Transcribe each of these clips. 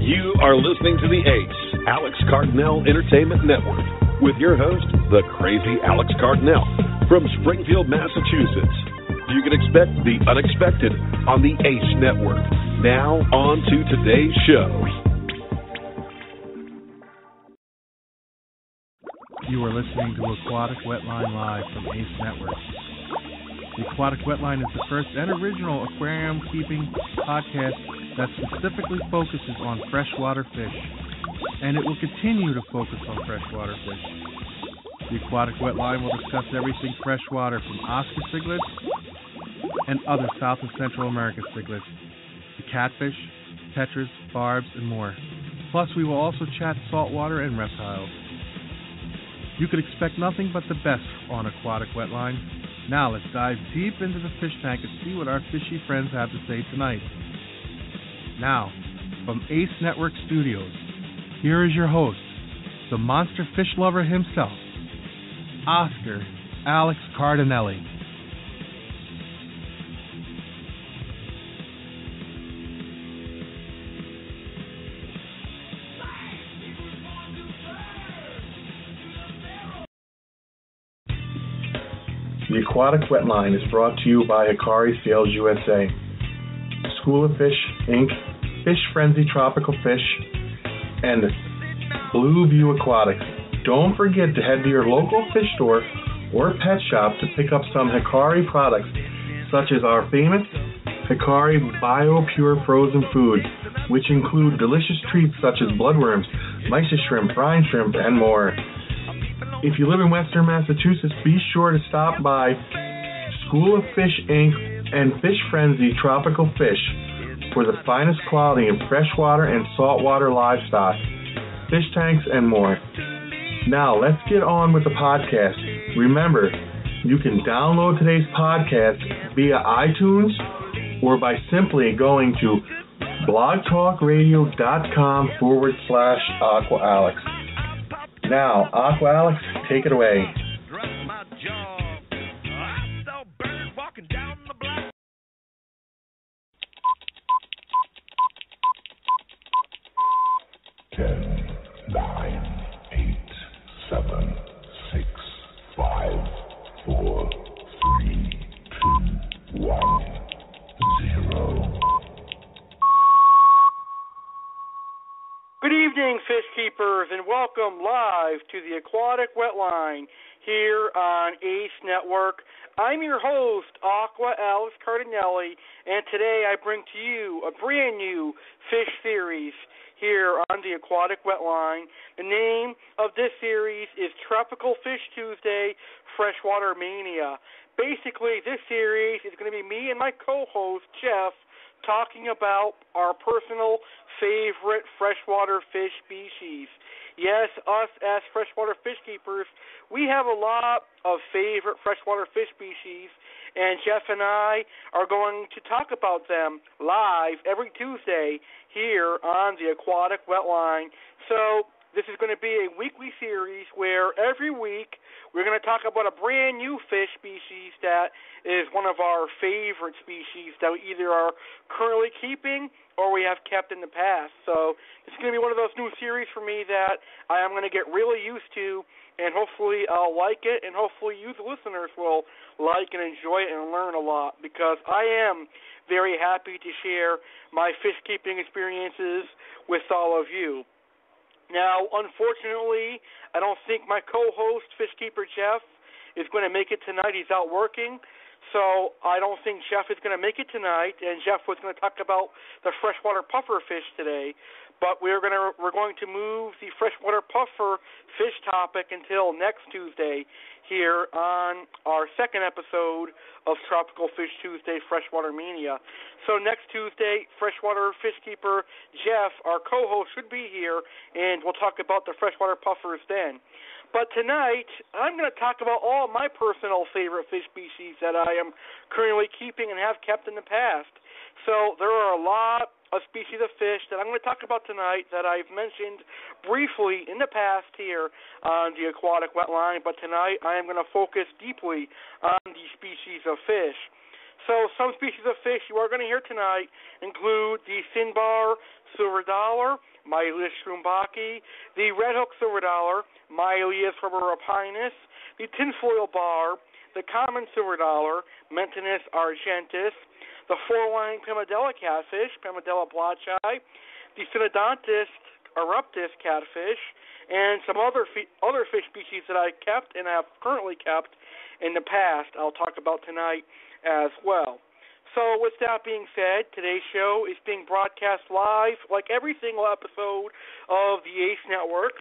You are listening to the ACE, Alex Cardinal Entertainment Network, with your host, the crazy Alex Cardinal, from Springfield, Massachusetts. You can expect the unexpected on the ACE Network. Now, on to today's show. You are listening to Aquatic Wetline Live from ACE Network. The Aquatic Wetline is the first and original aquarium keeping podcast that specifically focuses on freshwater fish, and it will continue to focus on freshwater fish. The Aquatic Wetline will discuss everything freshwater, from Oscar cichlids and other South and Central America cichlids to catfish, tetras, barbs, and more. Plus, we will also chat saltwater and reptiles. You could expect nothing but the best on Aquatic Wetline. Now let's dive deep into the fish tank and see what our fishy friends have to say tonight. Now, from ACE Network Studios, here is your host, the monster fish lover himself, Oscar Alex Cardinelli. The Aquatic Wetline is brought to you by Hikari Sales USA, School of Fish, Inc., Fish Frenzy Tropical Fish, and Blue View Aquatics. Don't forget to head to your local fish store or pet shop to pick up some Hikari products, such as our famous Hikari BioPure frozen foods, which include delicious treats such as bloodworms, mysis shrimp, brine shrimp, and more. If you live in Western Massachusetts, be sure to stop by School of Fish, Inc. and Fish Frenzy Tropical Fish for the finest quality of freshwater and saltwater livestock, fish tanks, and more. Now, let's get on with the podcast. Remember, you can download today's podcast via iTunes or by simply going to blogtalkradio.com/Aqua Alex. Now, Aqua Alex, take it away. 10, 9, 8, 7, 6, 5, 4, 3, 2, 1, 0. Good evening, fish keepers, and welcome live to the Aquatic Wetline here on ACE Network. I'm your host, Aqua Alex Cardinelli, and today I bring to you a brand new fish series here on the Aquatic Wetline. The name of this series is Tropical Fish Tuesday Freshwater Mania. Basically, this series is going to be me and my co-host, Jeff, talking about our personal favorite freshwater fish species. Yes, us as freshwater fish keepers, we have a lot of favorite freshwater fish species, and Jeff and I are going to talk about them live every Tuesday here on the Aquatic Wetline. So this is going to be a weekly series where every week we're going to talk about a brand new fish species that is one of our favorite species that we either are currently keeping or we have kept in the past. So it's going to be one of those new series for me that I am going to get really used to, and hopefully I'll like it, and hopefully you, the listeners, will like and enjoy it and learn a lot, because I am very happy to share my fish keeping experiences with all of you. Now, unfortunately, I don't think my co-host, fish keeper Jeff, is going to make it tonight. He's out working, so I don't think Jeff is going to make it tonight. And Jeff was going to talk about the freshwater puffer fish today, but we're going to move the freshwater puffer fish topic until next Tuesday here on our second episode of Tropical Fish Tuesday Freshwater Mania. So next Tuesday, freshwater fish keeper Jeff, our co-host, should be here, and we'll talk about the freshwater puffers then. But tonight, I'm going to talk about all my personal favorite fish species that I am currently keeping and have kept in the past. So there are a lot of species of fish that I'm going to talk about tonight that I've mentioned briefly in the past here on the Aquatic Wetline, but tonight I am going to focus deeply on these species of fish. So some species of fish you are going to hear tonight include the Thinbar Silverdollar, Myleus Schmoburgkii, the Redhook Silverdollar, Myleus Rubrippinnis, the Tinfoil Barb, the common Silverdollar, Myleus argentis, the four-line Pimedulla catfish, Pimedulla Blochii, the Synodontis eruptus catfish, and some other fish species that I kept and have currently kept in the past I'll talk about tonight as well. So with that being said, today's show is being broadcast live like every single episode of the ACE Network.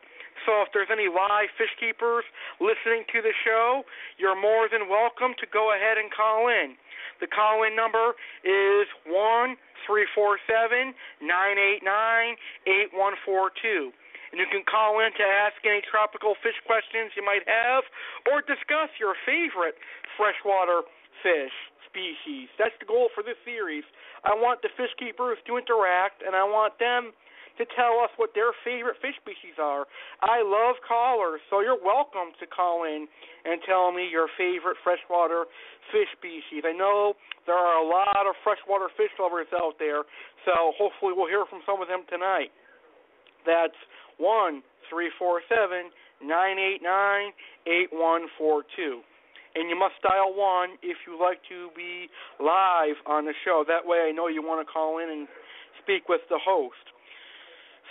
So if there's any live fish keepers listening to the show, you're more than welcome to go ahead and call in. The call-in number is 1-347-989-8142. And you can call in to ask any tropical fish questions you might have or discuss your favorite freshwater fish species. That's the goal for this series. I want the fish keepers to interact, and I want them to tell us what their favorite fish species are. I love callers, so you're welcome to call in and tell me your favorite freshwater fish species. I know there are a lot of freshwater fish lovers out there, so hopefully we'll hear from some of them tonight. That's 1-347-989-8142. And you must dial 1 if you'd like to be live on the show. That way I know you want to call in and speak with the host.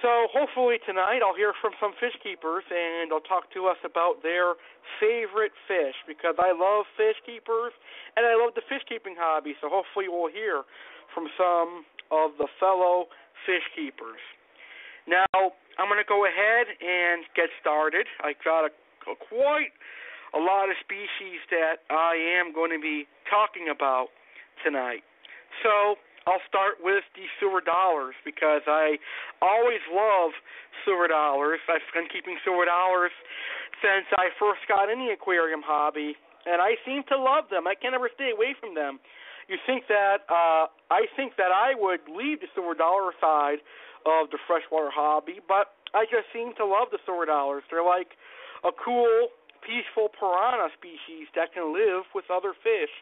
So hopefully tonight I'll hear from some fish keepers and they'll talk to us about their favorite fish, because I love fish keepers and I love the fish keeping hobby. So hopefully we'll hear from some of the fellow fish keepers. Now I'm going to go ahead and get started. I got quite a lot of species that I am going to be talking about tonight. So I'll start with the Silverdollars, because I always love Silverdollars. I've been keeping Silverdollars since I first got in the aquarium hobby, and I seem to love them. I can never stay away from them. You think that I think that I would leave the Silverdollar side of the freshwater hobby, but I just seem to love the Silverdollars. They're like a cool, peaceful piranha species that can live with other fish.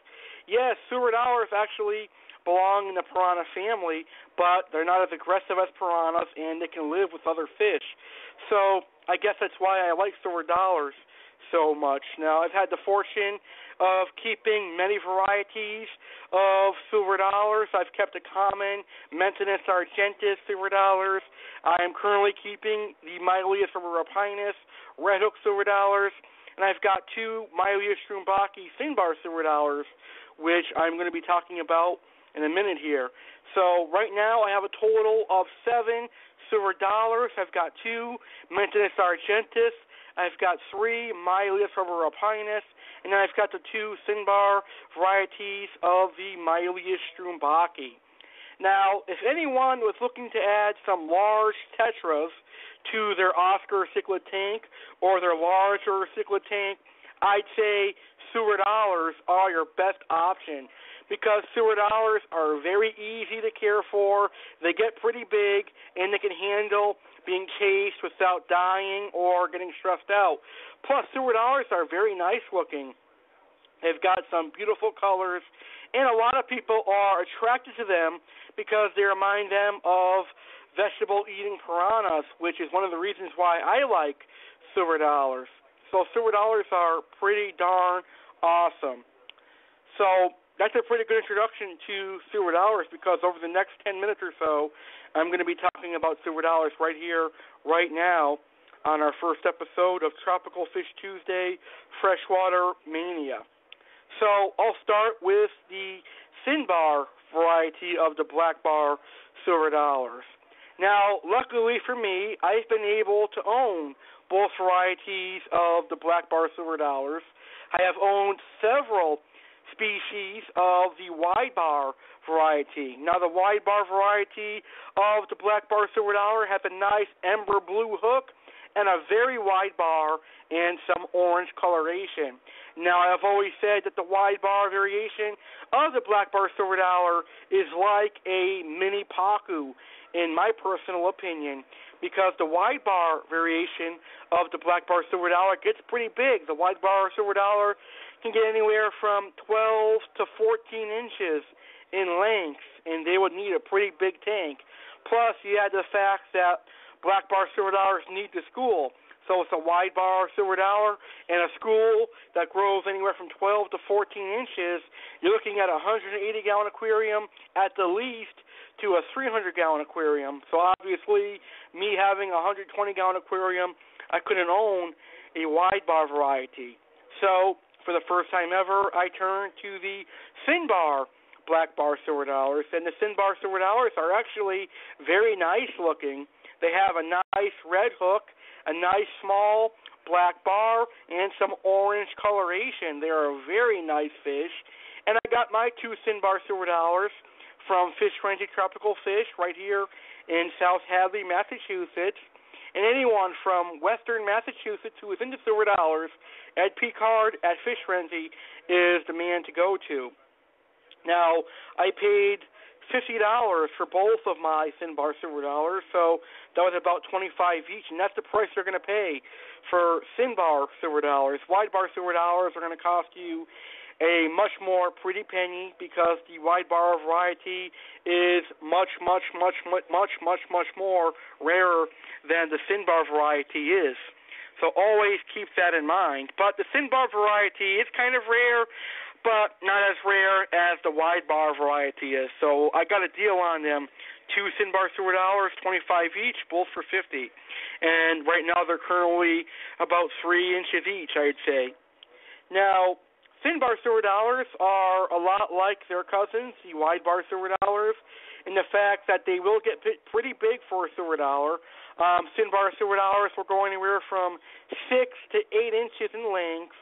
Yes, Silverdollars actually belong in the piranha family, but they're not as aggressive as piranhas, and they can live with other fish. So I guess that's why I like Silverdollars so much. Now, I've had the fortune of keeping many varieties of Silverdollars. I've kept the common Myleus argentis Silverdollars. I am currently keeping the Myleus Rubrippinnis Redhook Silverdollars, and I've got two Myleus Schmoburgkii Thinbar Silverdollars, which I'm going to be talking about in a minute here. So right now I have a total of 7 Silverdollars. I've got 2 Myleus argentis. I've got 3 Myleus Rubrippinnis, and then I've got the 2 Thinbar varieties of the Myleus Schmoburgkii. Now, if anyone was looking to add some large tetras to their Oscar cichlid tank or their larger cichlid tank, I'd say Silverdollars are your best option, because Silverdollars are very easy to care for. They get pretty big, and they can handle being chased without dying or getting stressed out. Plus, Silverdollars are very nice looking. They've got some beautiful colors, and a lot of people are attracted to them because they remind them of vegetable-eating piranhas, which is one of the reasons why I like Silverdollars. So Silverdollars are pretty darn awesome. So that's a pretty good introduction to Silverdollars, because over the next 10 minutes or so, I'm going to be talking about Silverdollars right here, right now, on our first episode of Tropical Fish Tuesday Freshwater Mania. So I'll start with the Thinbar variety of the black bar Silverdollars. Now, luckily for me, I've been able to own both varieties of the black bar Silverdollars. I have owned several species of the wide bar variety. Now, the wide bar variety of the black bar Silverdollar has a nice ember blue hook and a very wide bar and some orange coloration. Now, I've always said that the wide bar variation of the black bar Silverdollar is like a mini pacu, in my personal opinion, because the wide bar variation of the black bar Silverdollar gets pretty big. The wide bar Silverdollar can get anywhere from 12 to 14 inches in length, and they would need a pretty big tank. Plus, you add the fact that black bar silver dollars need to school. So it's a wide bar silver dollar and a school that grows anywhere from 12 to 14 inches. You're looking at a 180-gallon aquarium at the least to a 300-gallon aquarium. So obviously, me having a 120-gallon aquarium, I couldn't own a wide bar variety. So for the first time ever, I turned to the Thinbar black bar silver dollars. And the Thinbar silver dollars are actually very nice looking. They have a nice red hook, a nice small black bar, and some orange coloration. They're a very nice fish. And I got my 2 Thinbar silver dollars from Fish Frenzy Tropical Fish right here in South Hadley, Massachusetts. And anyone from Western Massachusetts who is into silver dollars at Picard at Fish Frenzy is the man to go to. Now, I paid $50 for both of my Thinbar silver dollars, so that was about $25 each, and that's the price they're going to pay for Thinbar silver dollars. Wide bar silver dollars are going to cost you a much more pretty penny because the wide bar variety is much more rarer than the Thinbar variety is. So always keep that in mind. But the Thinbar variety is kind of rare, but not as rare as the wide bar variety is. So I got a deal on them. 2 Thinbar silver dollars, 25 each, both for $50. And right now they're currently about 3 inches each, I'd say. Now, Thinbar silver dollars are a lot like their cousins, the wide bar silver dollars, in the fact that they will get pretty big for a silver dollar. Thinbar silver dollars will go anywhere from 6 to 8 inches in length,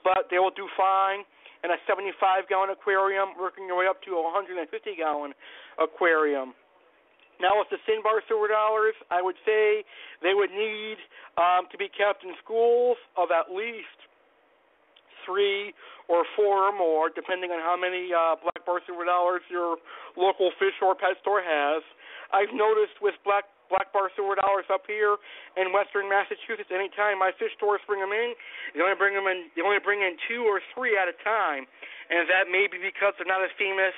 but they will do fine in a 75-gallon aquarium, working their way up to a 150-gallon aquarium. Now, with the Thinbar silver dollars, I would say they would need to be kept in schools of at least 3 or 4 or more, depending on how many black bar silver dollars your local fish or pet store has. I've noticed with black bar silver dollars up here in Western Massachusetts, anytime my fish stores bring them in, they only bring in 2 or 3 at a time, and that may be because they're not as famous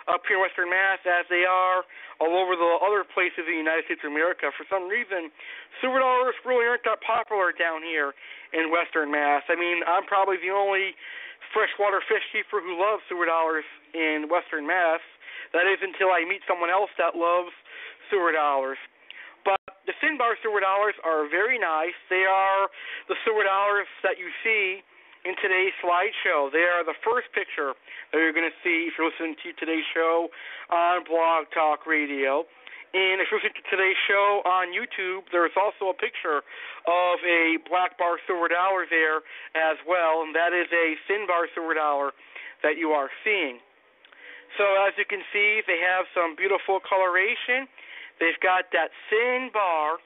up here in Western Mass as they are all over the other places in the United States of America. For some reason, silver dollars really aren't that popular down here in Western Mass. I mean, I'm probably the only freshwater fish keeper who loves silver dollars in Western Mass. That is until I meet someone else that loves silver dollars. But the Thinbar silver dollars are very nice. They are the silver dollars that you see in today's slideshow. They are the first picture that you're going to see if you're listening to today's show on Blog Talk Radio. And if you're listening to today's show on YouTube, there's also a picture of a black bar silver dollar there as well, and that is a Thinbar silver dollar that you are seeing. So as you can see, they have some beautiful coloration. They've got that thin bar.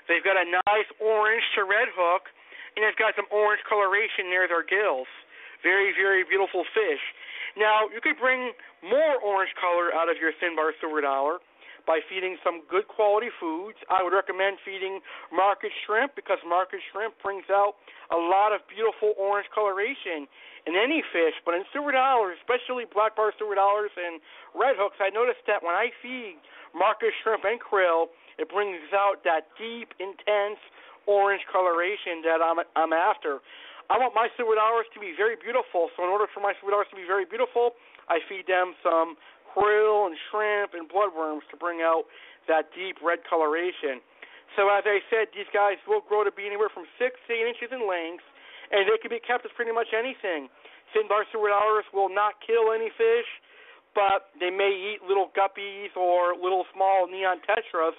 They've got a nice orange to red hook, and they've got some orange coloration near their gills. Very, very beautiful fish. Now, you could bring more orange color out of your Thinbar silver dollar by feeding some good quality foods. I would recommend feeding market shrimp because market shrimp brings out a lot of beautiful orange coloration in any fish, but in silver dollars, especially black bar silver dollars and red hooks, I noticed that when I feed market shrimp and krill, it brings out that deep, intense orange coloration that I'm after. I want my silver dollars to be very beautiful, so in order for my silver dollars to be very beautiful, I feed them some krill and shrimp and bloodworms to bring out that deep red coloration. So as I said, these guys will grow to be anywhere from 6 to 8 inches in length, and they can be kept as pretty much anything. Thinbar silver dollars will not kill any fish, but they may eat little guppies or little small neon tetras.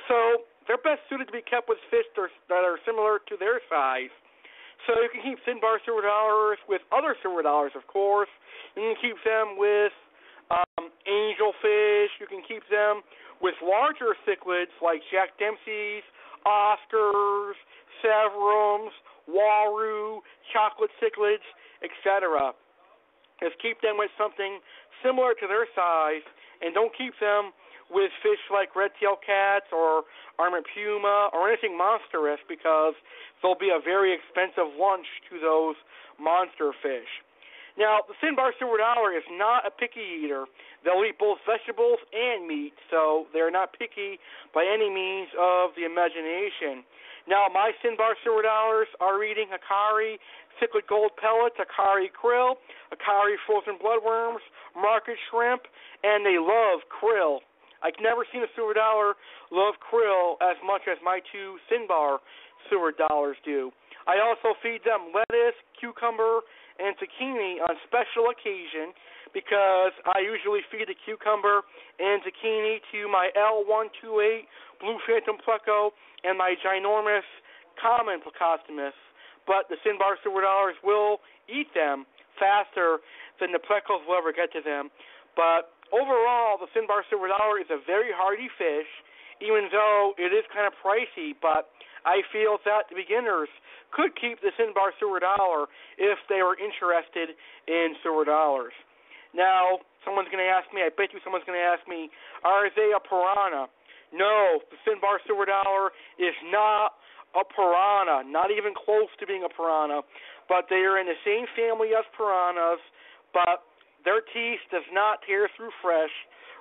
So they're best suited to be kept with fish that are similar to their size. So you can keep Thinbar silver dollars with other silver dollars, of course. You can keep them with angelfish. You can keep them with larger cichlids like Jack Dempsey's, Oscars, Severums, Waru, chocolate cichlids, etc. Just keep them with something similar to their size, and don't keep them with fish like red-tailed cats or armored puma or anything monstrous because they'll be a very expensive lunch to those monster fish. Now, the Thinbar Silverdollar is not a picky eater. They'll eat both vegetables and meat, so they're not picky by any means of the imagination. Now, my Thinbar Silverdollars are eating Hikari cichlid gold pellets, Hikari krill, Hikari frozen bloodworms, market shrimp, and they love krill. I've never seen a Silverdollar love krill as much as my two Thinbar Silverdollars do. I also feed them lettuce, cucumber, and zucchini on special occasion because I usually feed the cucumber and zucchini to my L128 blue phantom pleco and my ginormous common plecostomus, but the Thinbar Silverdollars will eat them faster than the plecos will ever get to them. But overall, the Thinbar Silverdollar is a very hardy fish, even though it is kind of pricey, but I feel that the beginners could keep the Thinbar Silverdollar if they were interested in Silverdollars. Now, someone's going to ask me, I bet you someone's going to ask me, are they a piranha? No, the Thinbar Silverdollar is not a piranha, not even close to being a piranha, but they are in the same family as piranhas, but their teeth does not tear through flesh.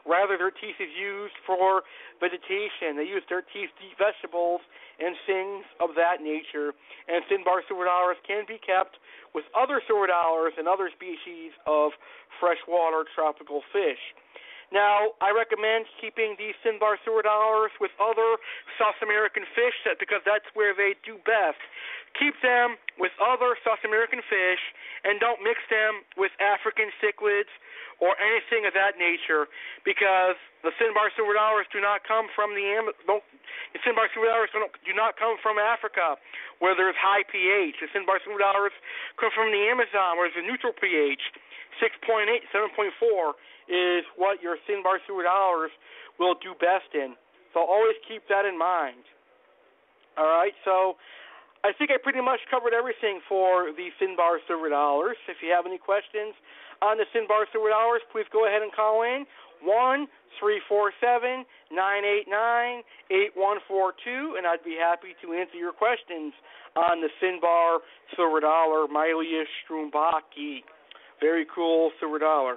Rather, their teeth is used for vegetation. They use their teeth to eat vegetables and things of that nature. And Thinbar Silverdollars can be kept with other Silverdollars and other species of freshwater tropical fish. Now, I recommend keeping these Thinbar Silverdollars with other South American fish because that's where they do best. Keep them with other South American fish and don't mix them with African cichlids or anything of that nature because the Thinbar Silverdollars do not come from the Thinbar Silverdollars do not come from Africa where there's high pH. The Thinbar Silverdollars come from the Amazon where there's a neutral pH. 6.8, 7.4 is what your Thinbar Silverdollars will do best in. So always keep that in mind. All right, so I think I pretty much covered everything for the Thinbar Silverdollars. If you have any questions on the Thinbar Silverdollars, please go ahead and call in 1-347-989-8142, and I'd be happy to answer your questions on the Thinbar Silverdollar Myleus Schmoburgkii. Very cool Silverdollar.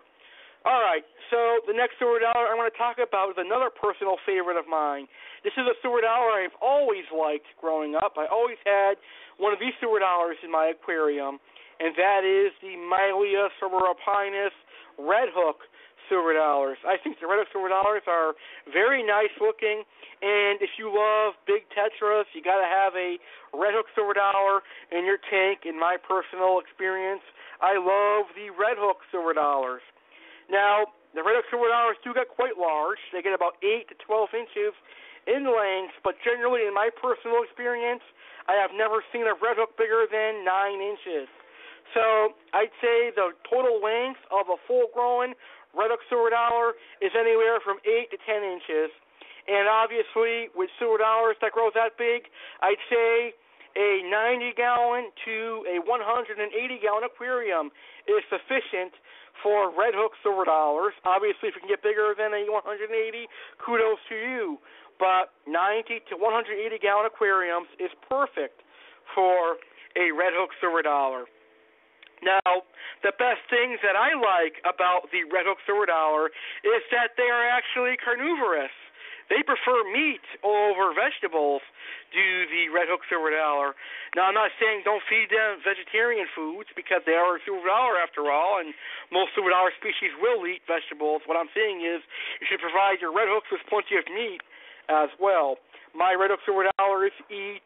All right, so the next Silverdollar I want to talk about is another personal favorite of mine. This is a Silverdollar I've always liked growing up. I always had one of these Silverdollars in my aquarium, and that is the Myleus Rubrippinnis Redhook Silverdollars. I think the Redhook Silverdollars are very nice looking, and if you love big tetras, you got to have a Redhook Silverdollar in your tank. In my personal experience, I love the Redhook Silverdollars. Now, the Redhook Silverdollars do get quite large. They get about 8 to 12 inches in length, but generally, in my personal experience, I have never seen a Redhook bigger than 9 inches. So I'd say the total length of a full-grown Redhook Silverdollar is anywhere from 8 to 10 inches. And obviously, with Silverdollars that grow that big, I'd say a 90-gallon to a 180-gallon aquarium is sufficient for Redhook Silverdollars. Obviously, if you can get bigger than a 180, kudos to you. But 90 to 180-gallon aquariums is perfect for a Redhook Silverdollar. Now, the best things that I like about the Redhook Silverdollar is that they are actually carnivorous. They prefer meat over vegetables, do the Redhook Silverdollar. Now, I'm not saying don't feed them vegetarian foods because they are a Silverdollar after all, and most Silverdollar species will eat vegetables. What I'm saying is you should provide your Redhooks with plenty of meat as well. My Redhook Silverdollars eat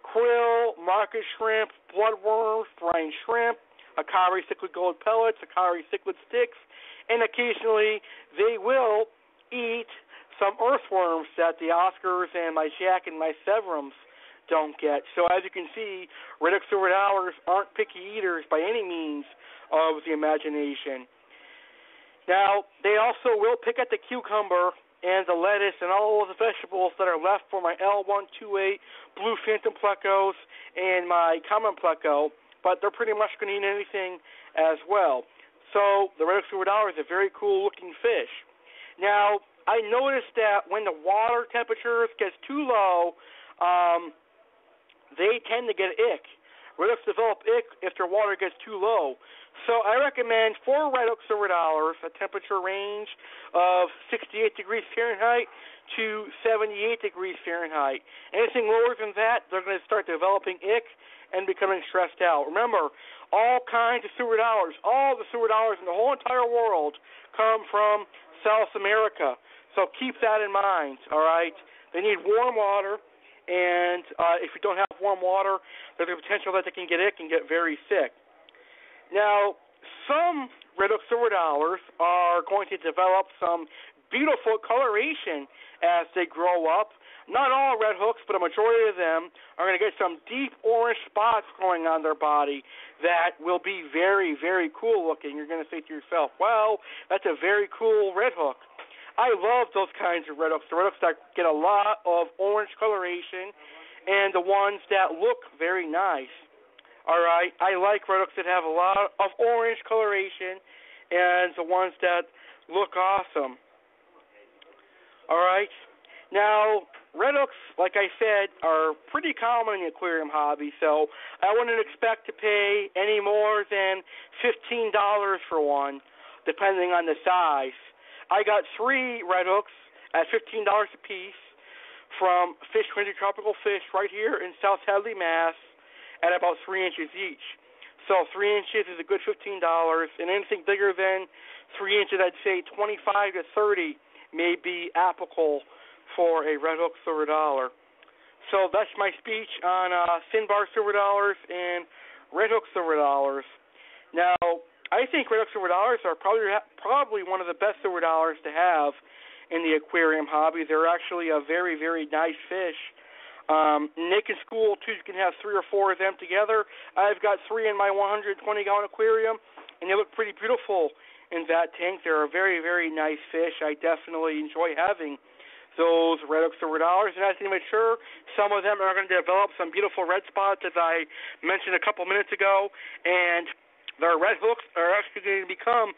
krill, market shrimp, bloodworms, brine shrimp, Hikari cichlid gold pellets, Hikari cichlid sticks, and occasionally they will eat some earthworms that the Oscars and my Jack and my Severums don't get. So as you can see, Redhook Silverdollars aren't picky eaters by any means of the imagination. Now, they also will pick at the cucumber and the lettuce and all of the vegetables that are left for my L128 blue phantom plecos and my common pleco, but they're pretty much going to eat anything as well. So the Redhook Silverdollar is a very cool-looking fish. Now, I noticed that when the water temperatures gets too low, they tend to get ick. Redhooks develop ick if their water gets too low. So I recommend 4 Redhook Silverdollars, a temperature range of 68 degrees Fahrenheit to 78 degrees Fahrenheit. Anything lower than that, they're going to start developing ick and becoming stressed out. Remember, all kinds of Silverdollars, all the Silverdollars in the whole entire world come from South America. So keep that in mind, all right? They need warm water, and if you don't have warm water, there's a potential that they can get ick and get very sick. Now, some Redhook Silverdollars are going to develop some beautiful coloration as they grow up. Not all Redhooks, but a majority of them are going to get some deep orange spots growing on their body that will be very, very cool looking. You're going to say to yourself, wow, that's a very cool Redhook. I love those kinds of Redhooks, the Redhooks that get a lot of orange coloration and the ones that look very nice. All right, I like Redhooks that have a lot of orange coloration and the ones that look awesome. All right, now Redhooks, like I said, are pretty common in the aquarium hobby, so I wouldn't expect to pay any more than $15 for one, depending on the size. I got 3 Redhooks at $15 a piece from Fish Country Tropical Fish right here in South Hadley, Mass., at about 3 inches each. So 3 inches is a good $15, and anything bigger than 3 inches, I'd say 25 to 30 may be applicable for a Redhook Silverdollar. So that's my speech on Thinbar Silverdollars and Redhook Silverdollars. Now, I think Redhook Silverdollars are probably one of the best Silverdollars to have in the aquarium hobby. They're actually a very, very nice fish. Nick and School, too, you can have 3 or 4 of them together. I've got 3 in my 120-gallon aquarium, and they look pretty beautiful in that tank. They're a very, very nice fish. I definitely enjoy having those Redhook Silverdollars. And as they mature, some of them are going to develop some beautiful red spots, as I mentioned a couple minutes ago, and their Redhooks are actually going to become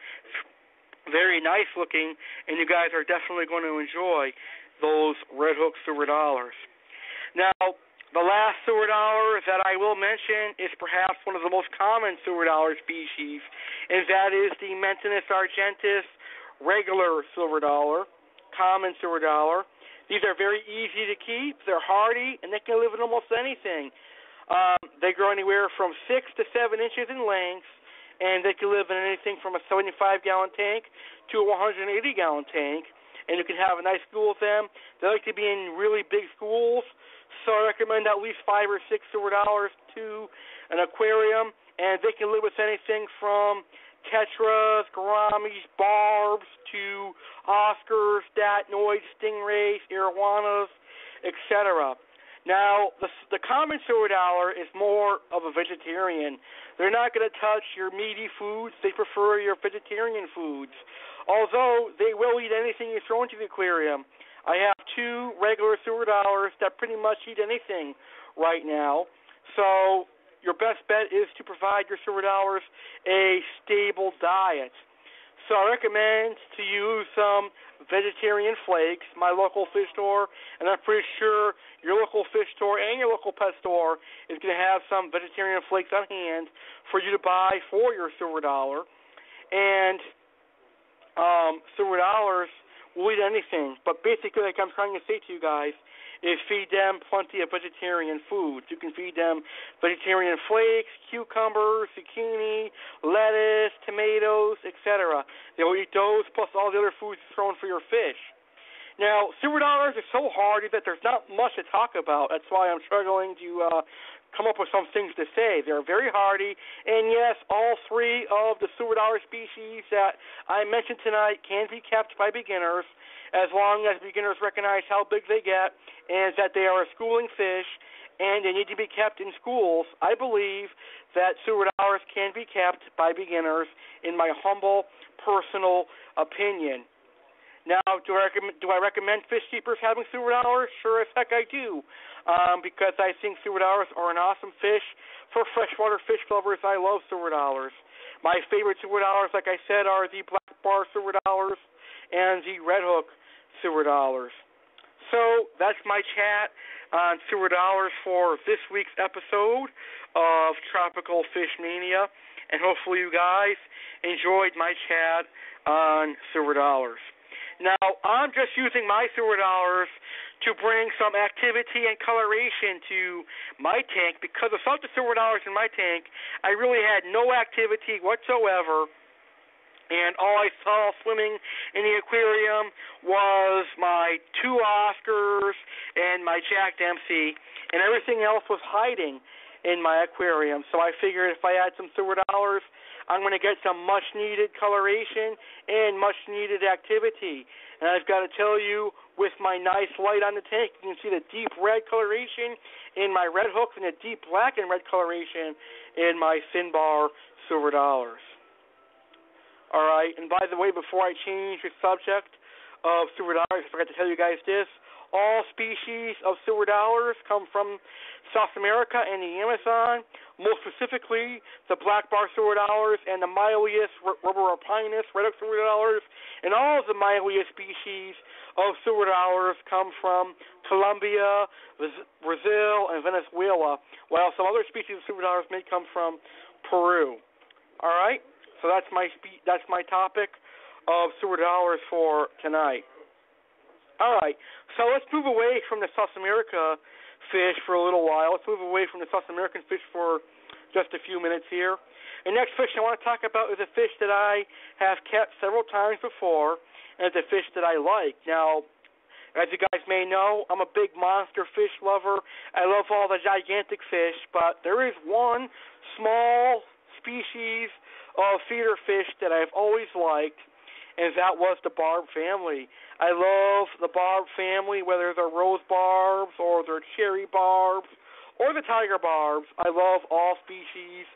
very nice looking, and you guys are definitely going to enjoy those Redhook Silverdollars. Now, the last Silverdollar that I will mention is perhaps one of the most common Silverdollar species, and that is the Mentinus argentis regular Silverdollar, common Silverdollar. These are very easy to keep, they're hardy, and they can live in almost anything. They grow anywhere from 6 to 7 inches in length, and they can live in anything from a 75-gallon tank to a 180-gallon tank, and you can have a nice school with them. They like to be in really big schools, so I recommend at least 5 or 6 Silverdollars to an aquarium, and they can live with anything from tetras, gouramis, barbs, to Oscars, datnoids, stingrays, arowanas, etc. Now, the common Silverdollar is more of a vegetarian. They're not going to touch your meaty foods. They prefer your vegetarian foods, although they will eat anything you throw into the aquarium. I have 2 regular Silverdollars that pretty much eat anything right now. So your best bet is to provide your Silverdollars a stable diet. So I recommend to use some vegetarian flakes, my local fish store, and I'm pretty sure your local fish store and your local pet store is going to have some vegetarian flakes on hand for you to buy for your Silverdollar. And Silverdollars will eat anything, but basically, like I'm trying to say to you guys, is feed them plenty of vegetarian foods. You can feed them vegetarian flakes, cucumbers, zucchini, lettuce, tomatoes, etc. They will eat those plus all the other foods thrown for your fish. Now, Silverdollars are so hardy that there's not much to talk about. That's why I'm struggling to come up with some things to say. They're very hardy, and yes, all 3 of the Silverdollar species that I mentioned tonight can be kept by beginners, as long as beginners recognize how big they get and that they are a schooling fish and they need to be kept in schools. I believe that Silverdollars can be kept by beginners, in my humble personal opinion. Now, do I recommend fish keepers having Silverdollars? Sure as heck I do, because I think Silverdollars are an awesome fish. For freshwater fish lovers, I love Silverdollars. My favorite Silverdollars, like I said, are the black bar Silverdollars and the Redhook Silverdollars. So that's my chat on Silverdollars for this week's episode of Tropical Fish Mania. and hopefully you guys enjoyed my chat on Silverdollars. Now, I'm just using my Silverdollars to bring some activity and coloration to my tank, because without the Silverdollars in my tank, I really had no activity whatsoever, and all I saw swimming in the aquarium was my 2 Oscars and my Jack Dempsey, and everything else was hiding in my aquarium. So I figured if I add some Silverdollars, I'm going to get some much-needed coloration and much-needed activity. And I've got to tell you, with my nice light on the tank, you can see the deep red coloration in my Redhook and the deep black and red coloration in my Thinbar Silverdollars. All right, and by the way, before I change the subject of Silverdollars, I forgot to tell you guys this. All species of Silverdollars come from South America and the Amazon, most specifically the black bar Silverdollars and the Myleus, Rubrippinnis, Redhook Silverdollars, and all of the Myleus species of Silverdollars come from Colombia, Brazil, and Venezuela, while some other species of Silverdollars may come from Peru. All right, so that's my topic of Silverdollars for tonight. All right, so let's move away from the South America fish for a little while. Let's move away from the South American fish for just a few minutes here. The next fish I want to talk about is a fish that I have kept several times before, and it's a fish that I like. Now, as you guys may know, I'm a big monster fish lover. I love all the gigantic fish, but there is one small species of feeder fish that I've always liked, and that was the barb family. I love the barb family, whether they're rose barbs or they're cherry barbs or the tiger barbs. I love all species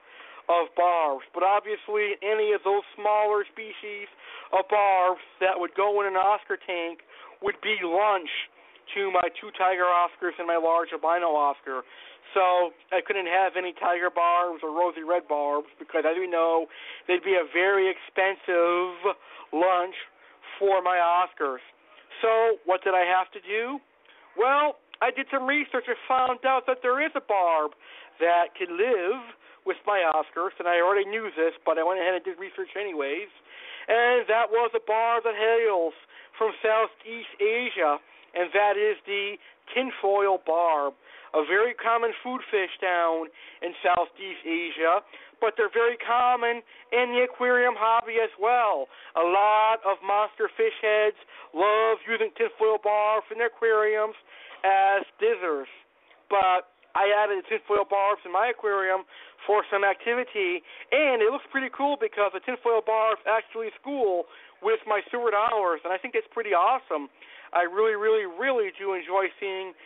of barbs, but obviously any of those smaller species of barbs that would go in an Oscar tank would be lunch to my 2 tiger Oscars and my large albino Oscar. So I couldn't have any tiger barbs or rosy red barbs because, as we know, they'd be a very expensive lunch for my Oscars. So what did I have to do? Well, I did some research and found out that there is a barb that could live with my Oscars, and I already knew this, but I went ahead and did research anyways, and that was a barb that hails from Southeast Asia, and that is the Tinfoil Barb, a very common food fish down in Southeast Asia, but they're very common in the aquarium hobby as well. A lot of monster fish heads love using tinfoil barbs in their aquariums as dizzers. But I added tinfoil barbs in my aquarium for some activity, and it looks pretty cool because the tinfoil barbs actually school with my Silverdollars, and I think it's pretty awesome. I really, really, really do enjoy seeing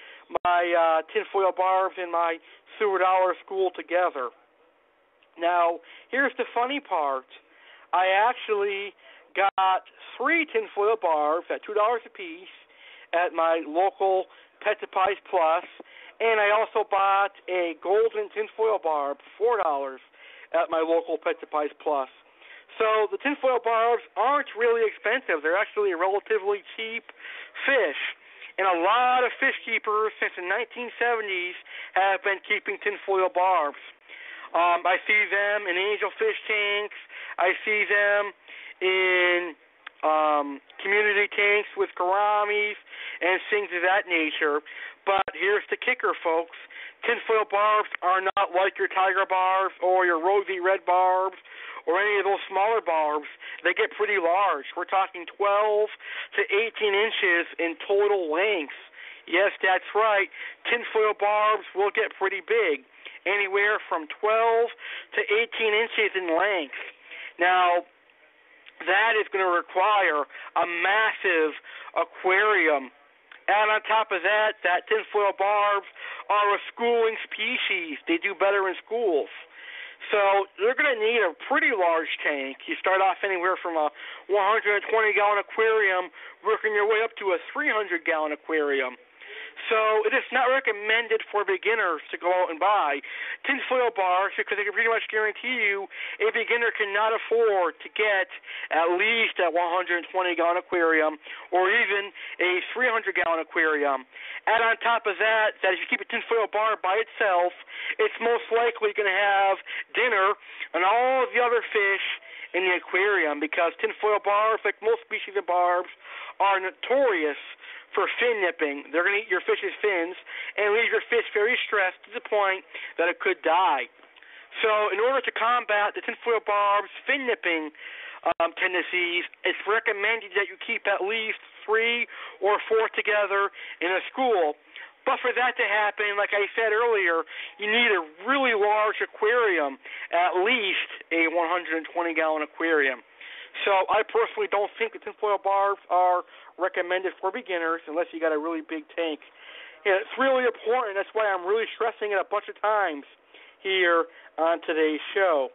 my tinfoil barbs and my Silverdollar school together. Now, here's the funny part. I actually got 3 tinfoil barbs at $2 a piece at my local Pet Supplies Plus, and I also bought a golden tinfoil barb for $4 at my local Pet Supplies Plus. So the tinfoil barbs aren't really expensive. They're actually a relatively cheap fish. And a lot of fish keepers since the 1970s have been keeping tinfoil barbs. I see them in angelfish tanks. I see them in community tanks with gouramis and things of that nature. But here's the kicker, folks. Tinfoil barbs are not like your tiger barbs or your rosy red barbs or any of those smaller barbs. They get pretty large. We're talking 12 to 18 inches in total length. Yes, that's right. Tinfoil barbs will get pretty big, anywhere from 12 to 18 inches in length. Now, that is going to require a massive aquarium. And on top of that, tinfoil barbs are a schooling species. They do better in schools. So they're going to need a pretty large tank. You start off anywhere from a 120-gallon aquarium, working your way up to a 300-gallon aquarium. So it is not recommended for beginners to go out and buy tinfoil barbs because they can pretty much guarantee you a beginner cannot afford to get at least a 120-gallon aquarium or even a 300-gallon aquarium. Add on top of that if you keep a tinfoil barb by itself, it's most likely going to have dinner and all of the other fish in the aquarium because tinfoil barbs, like most species of barbs, are notorious for fin nipping. They're going to eat your fish's fins and leave your fish very stressed to the point that it could die. So in order to combat the tinfoil barb's fin nipping tendencies, it's recommended that you keep at least 3 or 4 together in a school. But for that to happen, like I said earlier, you need a really large aquarium, at least a 120-gallon aquarium. So I personally don't think the tinfoil barbs are recommended for beginners unless you got a really big tank. And it's really important. That's why I'm really stressing it a bunch of times here on today's show.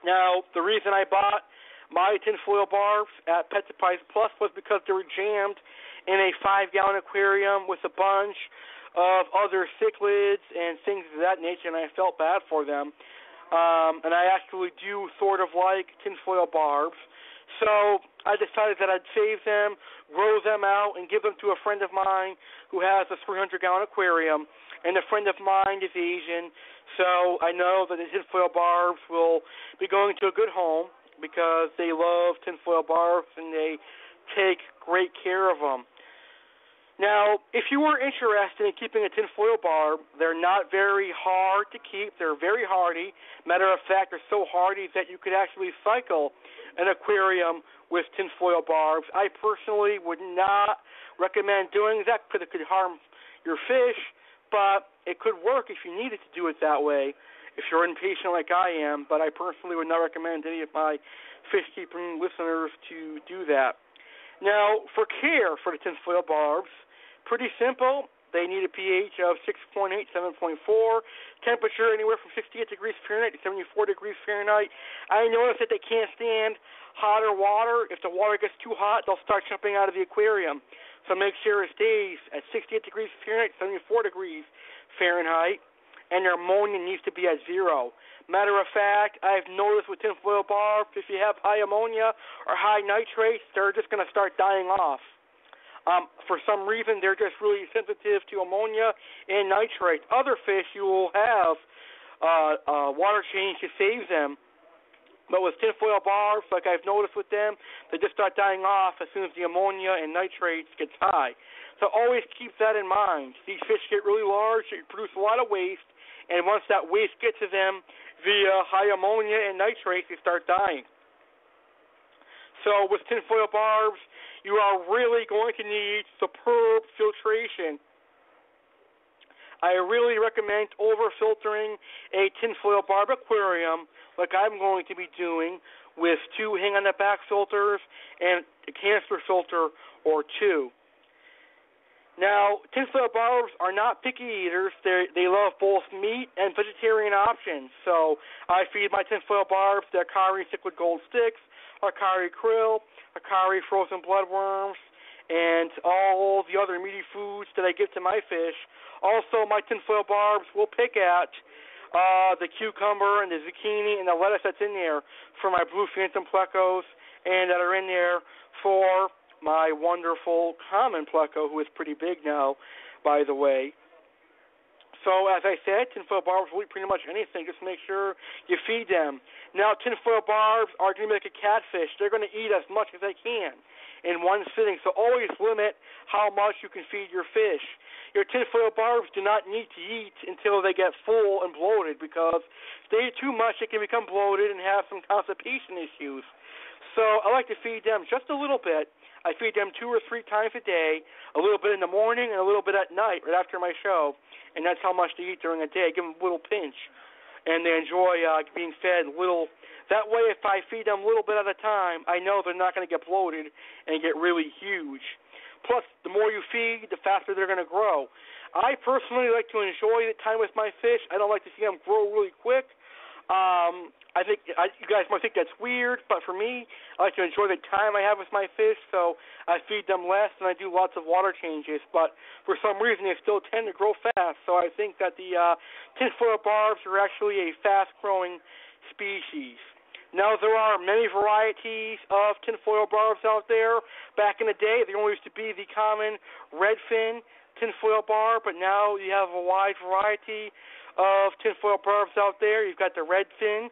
Now, the reason I bought my tinfoil barbs at Pet Supplies Plus was because they were jammed in a 5-gallon aquarium with a bunch of other cichlids and things of that nature, and I felt bad for them. And I actually do sort of like tinfoil barbs. So I decided that I'd save them, grow them out, and give them to a friend of mine who has a 300-gallon aquarium. And a friend of mine is Asian, so I know that the tinfoil barbs will be going to a good home because they love tinfoil barbs and they take great care of them. Now, if you were interested in keeping a tinfoil barb, they're not very hard to keep. They're very hardy. Matter of fact, they're so hardy that you could actually cycle an aquarium with tinfoil barbs. I personally would not recommend doing that because it could harm your fish, but it could work if you needed to do it that way, if you're impatient like I am, but I personally would not recommend any of my fish-keeping listeners to do that. Now, for care for the tinfoil barbs, pretty simple. They need a pH of 6.8, 7.4, temperature anywhere from 68 degrees Fahrenheit to 74 degrees Fahrenheit. I noticed that they can't stand hotter water. If the water gets too hot, they'll start jumping out of the aquarium. So make sure it stays at 68 degrees Fahrenheit, 74 degrees Fahrenheit, and their ammonia needs to be at 0. Matter of fact, I've noticed with tinfoil barbs, if you have high ammonia or high nitrates, they're just going to start dying off. For some reason, they're just really sensitive to ammonia and nitrate. Other fish, you will have water change to save them. But with tinfoil barbs, like I've noticed with them, they just start dying off as soon as the ammonia and nitrates gets high. So always keep that in mind. These fish get really large, they produce a lot of waste, and once that waste gets to them via high ammonia and nitrates, they start dying. So with tinfoil barbs, you are really going to need superb filtration. I really recommend over-filtering a tinfoil barb aquarium like I'm going to be doing with 2 hang-on-the-back filters and a canister filter or 2. Now, tinfoil barbs are not picky eaters. They love both meat and vegetarian options. So I feed my tinfoil barbs their Akari cichlid gold sticks, Akari krill, Akari frozen bloodworms, and all the other meaty foods that I give to my fish. Also, my tinfoil barbs will pick at the cucumber and the zucchini and the lettuce that's in there for my blue phantom plecos and that are in there for my wonderful common pleco, who is pretty big now, by the way. So, as I said, tinfoil barbs will eat pretty much anything. Just make sure you feed them. Now, tinfoil barbs are going to be like a catfish. They're going to eat as much as they can in one sitting. So always limit how much you can feed your fish. Your tinfoil barbs do not need to eat until they get full and bloated, because if they eat too much, they can become bloated and have some constipation issues. So I like to feed them just a little bit. I feed them 2 or 3 times a day, a little bit in the morning and a little bit at night right after my show, and that's how much they eat during a day. I give them a little pinch, and they enjoy being fed little. That way, if I feed them a little bit at a time, I know they're not going to get bloated and get really huge. Plus, the more you feed, the faster they're going to grow. I personally like to enjoy the time with my fish. I don't like to see them grow really quick. I think you guys might think that's weird, but for me, I like to enjoy the time I have with my fish, so I feed them less and I do lots of water changes. But for some reason, they still tend to grow fast, so I think that the tinfoil barbs are actually a fast-growing species. Now, there are many varieties of tinfoil barbs out there. Back in the day, there only used to be the common redfin tinfoil barb, but now you have a wide variety of tinfoil barbs out there. You've got the redfin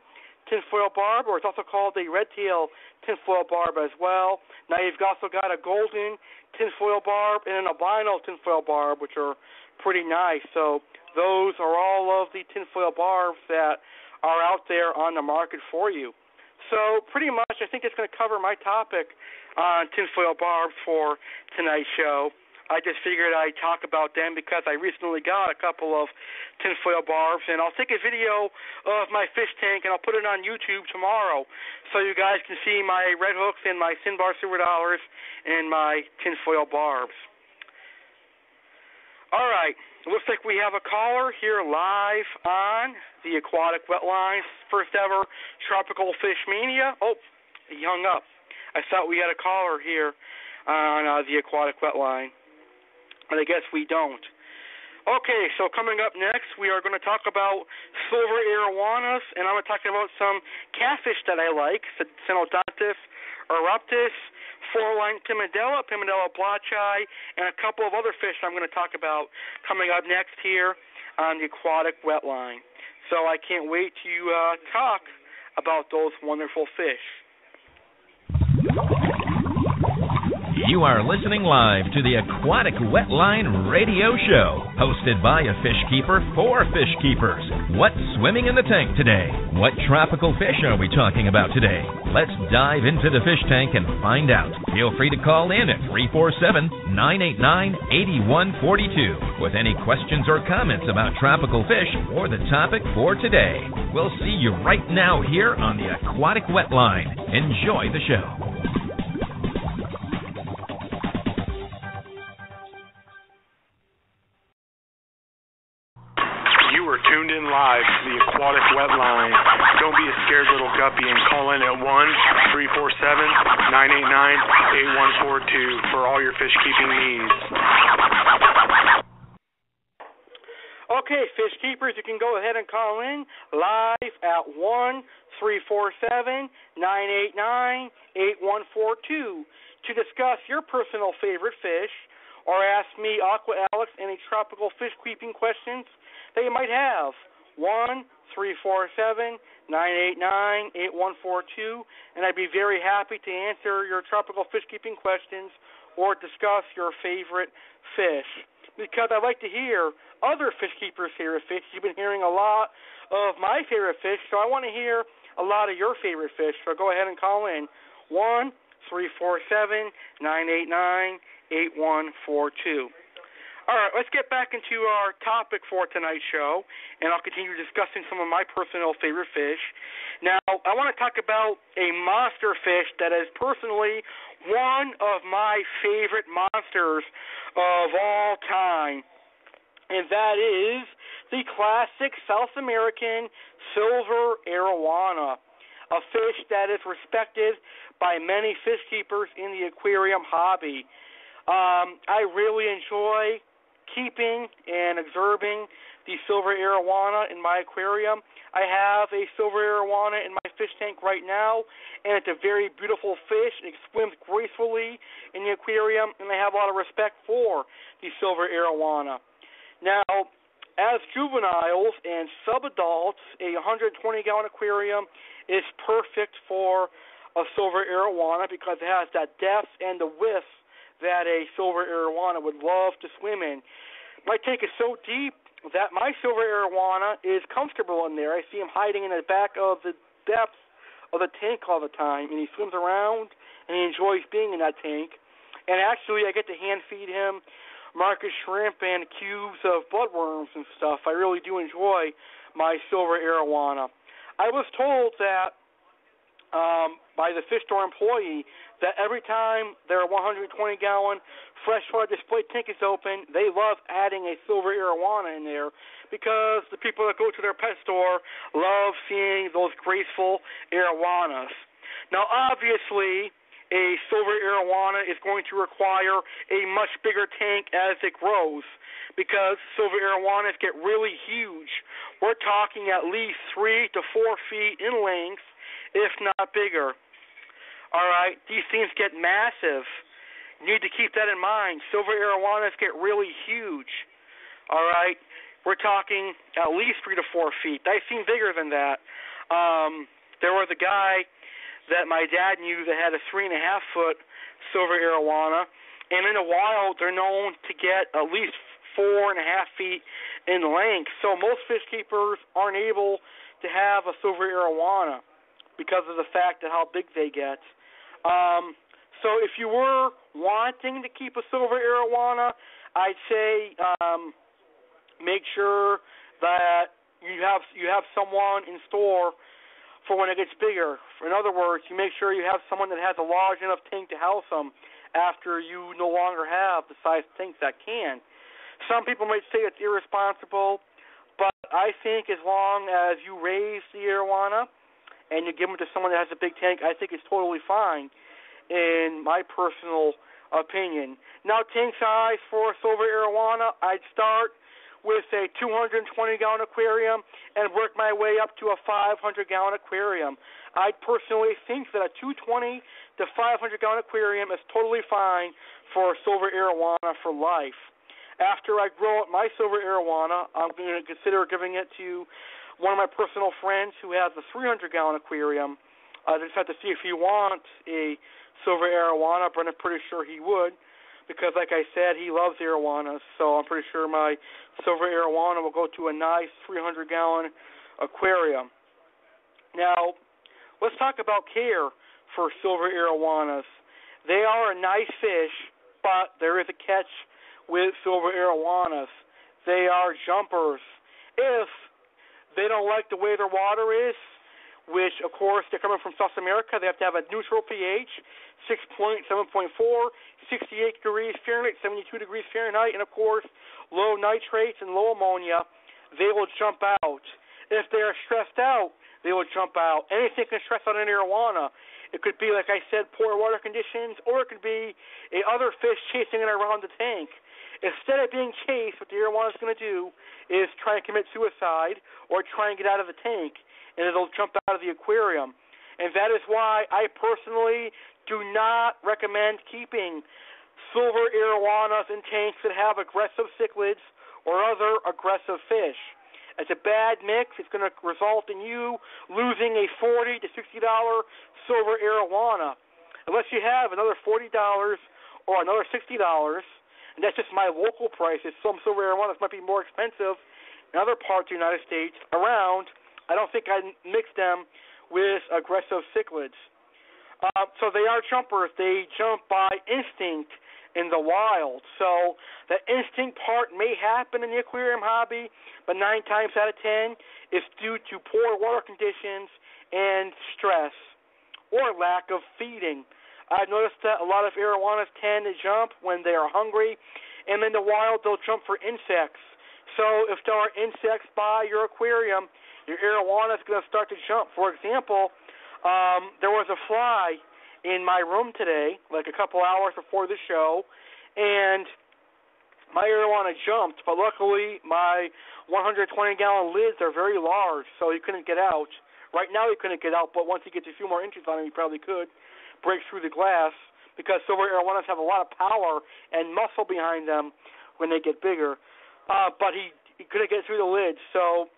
tinfoil barb, or it's also called a red-tail tinfoil barb as well. Now you've also got a golden tinfoil barb and an albino tinfoil barb, which are pretty nice. So those are all of the tinfoil barbs that are out there on the market for you. So pretty much I think it's going to cover my topic on tinfoil barbs for tonight's show. I just figured I'd talk about them because I recently got a couple of tinfoil barbs, and I'll take a video of my fish tank and I'll put it on YouTube tomorrow so you guys can see my Redhooks and my Thinbar Silverdollars and my tinfoil barbs. All right, looks like we have a caller here live on the Aquatic Wetline's first ever Tropical Fish Mania. Oh, he hung up. I thought we had a caller here on the Aquatic Wetline. But I guess we don't. Okay, so coming up next, we are going to talk about silver arowanas, and I'm talking about some catfish that I like, Synodontis eruptus, four-line Pimedulla, Pimedulla Blochii, and a couple of other fish I'm going to talk about coming up next here on the Aquatic Wetline. So I can't wait to talk about those wonderful fish. You are listening live to the Aquatic Wetline radio show, hosted by a fish keeper for fish keepers. What's swimming in the tank today? What tropical fish are we talking about today? Let's dive into the fish tank and find out. Feel free to call in at 347-989-8142 with any questions or comments about tropical fish or the topic for today. We'll see you right now here on the Aquatic Wetline. Enjoy the show. Tuned in live to the Aquatic Wetline. Don't be a scared little guppy and call in at 1-347-989-8142 for all your fish keeping needs. Okay, fish keepers, you can go ahead and call in live at 1-347-989-8142 to discuss your personal favorite fish or ask me, Aqua Alex, any tropical fish keeping questions that you might have. 1-347-989-8142, and I'd be very happy to answer your tropical fish keeping questions or discuss your favorite fish. Because I like to hear other fish keepers' favorite fish. You've been hearing a lot of my favorite fish, so I want to hear a lot of your favorite fish. So go ahead and call in 1-347-989-8142. All right, let's get back into our topic for tonight's show, and I'll continue discussing some of my personal favorite fish. Now, I want to talk about a monster fish that is personally one of my favorite monsters of all time, and that is the classic South American silver arowana, a fish that is respected by many fish keepers in the aquarium hobby. I really enjoy keeping and observing the silver arowana in my aquarium. I have a silver arowana in my fish tank right now, and it's a very beautiful fish. It swims gracefully in the aquarium, and I have a lot of respect for the silver arowana. Now, as juveniles and subadults, a 120-gallon aquarium is perfect for a silver arowana because it has that depth and the width that a silver arowana would love to swim in. My tank is so deep that my silver arowana is comfortable in there. I see him hiding in the back of the depths of the tank all the time, and he swims around, and he enjoys being in that tank. And actually, I get to hand feed him market shrimp and cubes of bloodworms and stuff. I really do enjoy my silver arowana. I was told that by the fish store employee that every time their 120-gallon freshwater display tank is open, they love adding a silver arowana in there because the people that go to their pet store love seeing those graceful arowanas. Now, obviously, a silver arowana is going to require a much bigger tank as it grows because silver arowanas get really huge. We're talking at least 3 to 4 feet in length, if not bigger. All right, these things get massive. You need to keep that in mind. Silver arowanas get really huge. All right, we're talking at least 3 to 4 feet. I've seen bigger than that. There was a guy that my dad knew that had a 3.5-foot silver arowana, and in the wild, they're known to get at least 4.5 feet in length. So most fish keepers aren't able to have a silver arowana because of the fact of how big they get. So if you were wanting to keep a silver arowana, I'd say make sure that you have someone in store for when it gets bigger. In other words, you make sure you have someone that has a large enough tank to house them after you no longer have the size tanks that can. Some people might say it's irresponsible, but I think as long as you raise the arowana and you give them to someone that has a big tank, I think it's totally fine, in my personal opinion. Now, tank size for a silver arowana, I'd start with a 220-gallon aquarium and work my way up to a 500-gallon aquarium. I personally think that a 220 to 500-gallon aquarium is totally fine for a silver arowana for life. After I grow up my silver arowana, I'm going to consider giving it to one of my personal friends who has a 300-gallon aquarium. I just have to see if he wants a silver arowana, but I'm pretty sure he would because, like I said, he loves arowanas. So I'm pretty sure my silver arowana will go to a nice 300-gallon aquarium. Now, let's talk about care for silver arowanas. They are a nice fish, but there is a catch with silver arowanas. They are jumpers. If they don't like the way their water is, which, of course, they're coming from South America, they have to have a neutral pH, 7.4, 68 degrees Fahrenheit, 72 degrees Fahrenheit, and, of course, low nitrates and low ammonia. They will jump out. If they are stressed out, they will jump out. Anything can stress out an arowana. It could be, like I said, poor water conditions, or it could be other fish chasing it around the tank. Instead of being chased, what the arowana is going to do is try and commit suicide or try and get out of the tank, and it'll jump out of the aquarium. And that is why I personally do not recommend keeping silver arowanas in tanks that have aggressive cichlids or other aggressive fish. It's a bad mix. It's going to result in you losing a $40 to $60 silver arowana. Unless you have another $40 or another $60, and that's just my local prices. Some silver arowanas might be more expensive in other parts of the United States around. I don't think I'd mix them with aggressive cichlids. So they are jumpers. They jump by instinct in the wild. So the instinct part may happen in the aquarium hobby, but 9 times out of 10 is due to poor water conditions and stress or lack of feeding. I've noticed that a lot of arowanas tend to jump when they are hungry, and in the wild they'll jump for insects. So if there are insects by your aquarium, your arowana is going to start to jump. For example, there was a fly in my room today, like a couple hours before the show, and my arowana jumped, but luckily my 120-gallon lids are very large, so he couldn't get out. Right now he couldn't get out, but once he gets a few more inches on him, he probably could break through the glass, because silver arowanas have a lot of power and muscle behind them when they get bigger. But he couldn't get through the lids, so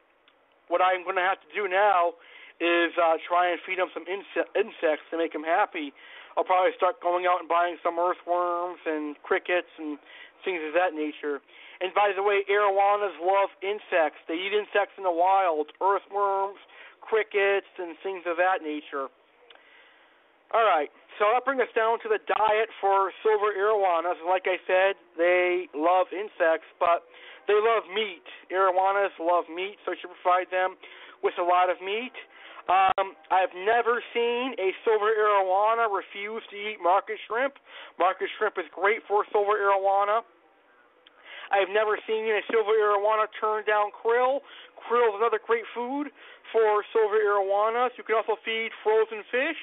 what I'm going to have to do now is try and feed him some insects to make him happy. I'll probably start going out and buying some earthworms and crickets and things of that nature. And by the way, arowanas love insects. They eat insects in the wild, earthworms, crickets, and things of that nature. All right, so that brings us down to the diet for silver arowanas. Like I said, they love insects, but they love meat. Arowanas love meat, so you should provide them with a lot of meat. I've never seen a silver arowana refuse to eat market shrimp. Market shrimp is great for silver arowana. I've never seen a silver arowana turn down krill. Krill is another great food for silver arowanas. You can also feed frozen fish,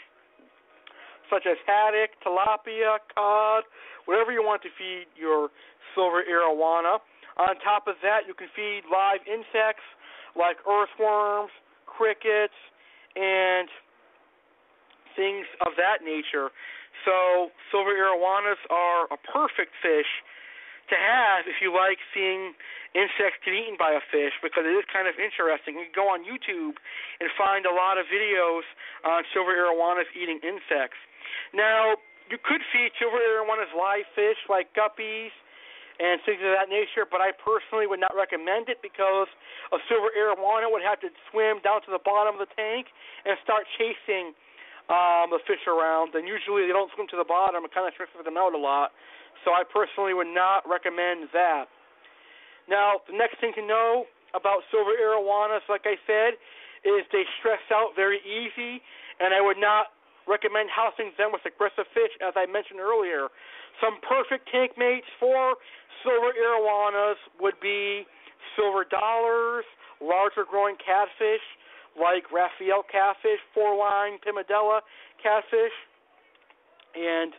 such as haddock, tilapia, cod, whatever you want to feed your silver arowana. On top of that, you can feed live insects like earthworms, crickets, and things of that nature. So silver arowanas are a perfect fish to have if you like seeing insects get eaten by a fish, because it is kind of interesting. You can go on YouTube and find a lot of videos on silver arowanas eating insects. Now, you could feed silver arowanas live fish like guppies and things of that nature, but I personally would not recommend it because a silver arowana would have to swim down to the bottom of the tank and start chasing the fish around, and usually they don't swim to the bottom. It kind of stresses them out a lot, so I personally would not recommend that. Now, the next thing to know about silver arowanas, like I said, is they stress out very easy, and I would not recommend housing them with aggressive fish, as I mentioned earlier. Some perfect tank mates for silver arowanas would be silverdollars, larger growing catfish like Raphael catfish, 4-line Pimedulla catfish, and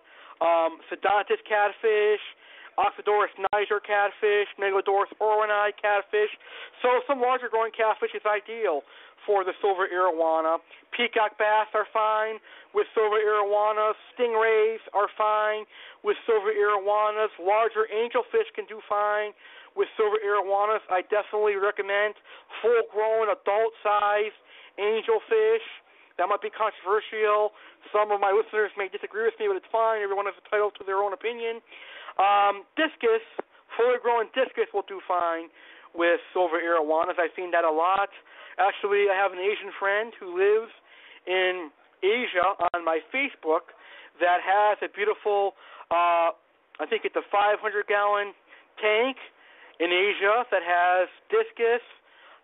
Sedontis catfish, Oxydorus niger catfish, Megalodorus orwani catfish. So some larger growing catfish is ideal for the silver arowana. Peacock bass are fine with silver arowanas. Stingrays are fine with silver arowanas. Larger angelfish can do fine with silver arowanas. I definitely recommend full-grown, adult-sized angelfish. That might be controversial. Some of my listeners may disagree with me, but it's fine. Everyone has a title to their own opinion. Discus, fully grown discus will do fine with silver arowanas. I've seen that a lot. Actually, I have an Asian friend who lives in Asia on my Facebook that has a beautiful, I think it's a 500-gallon tank in Asia that has discus.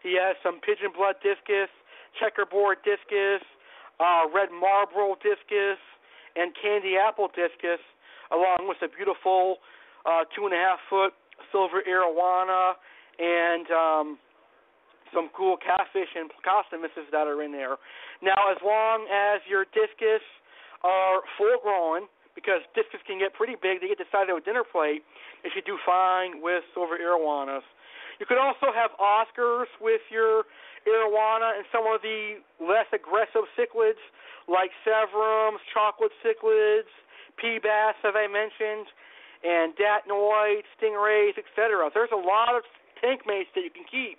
He has some pigeon blood discus, checkerboard discus, red Marlboro discus, and candy apple discus, along with a beautiful 2.5-foot silver arowana and some cool catfish and plecostomuses that are in there. Now, as long as your discus are full-grown, because discus can get pretty big, they get the size of a dinner plate, they should do fine with silver arowanas. You could also have Oscars with your arowana and some of the less aggressive cichlids like severums, chocolate cichlids, pea bass, as I mentioned, and datnoids, stingrays, etc. There's a lot of tank mates that you can keep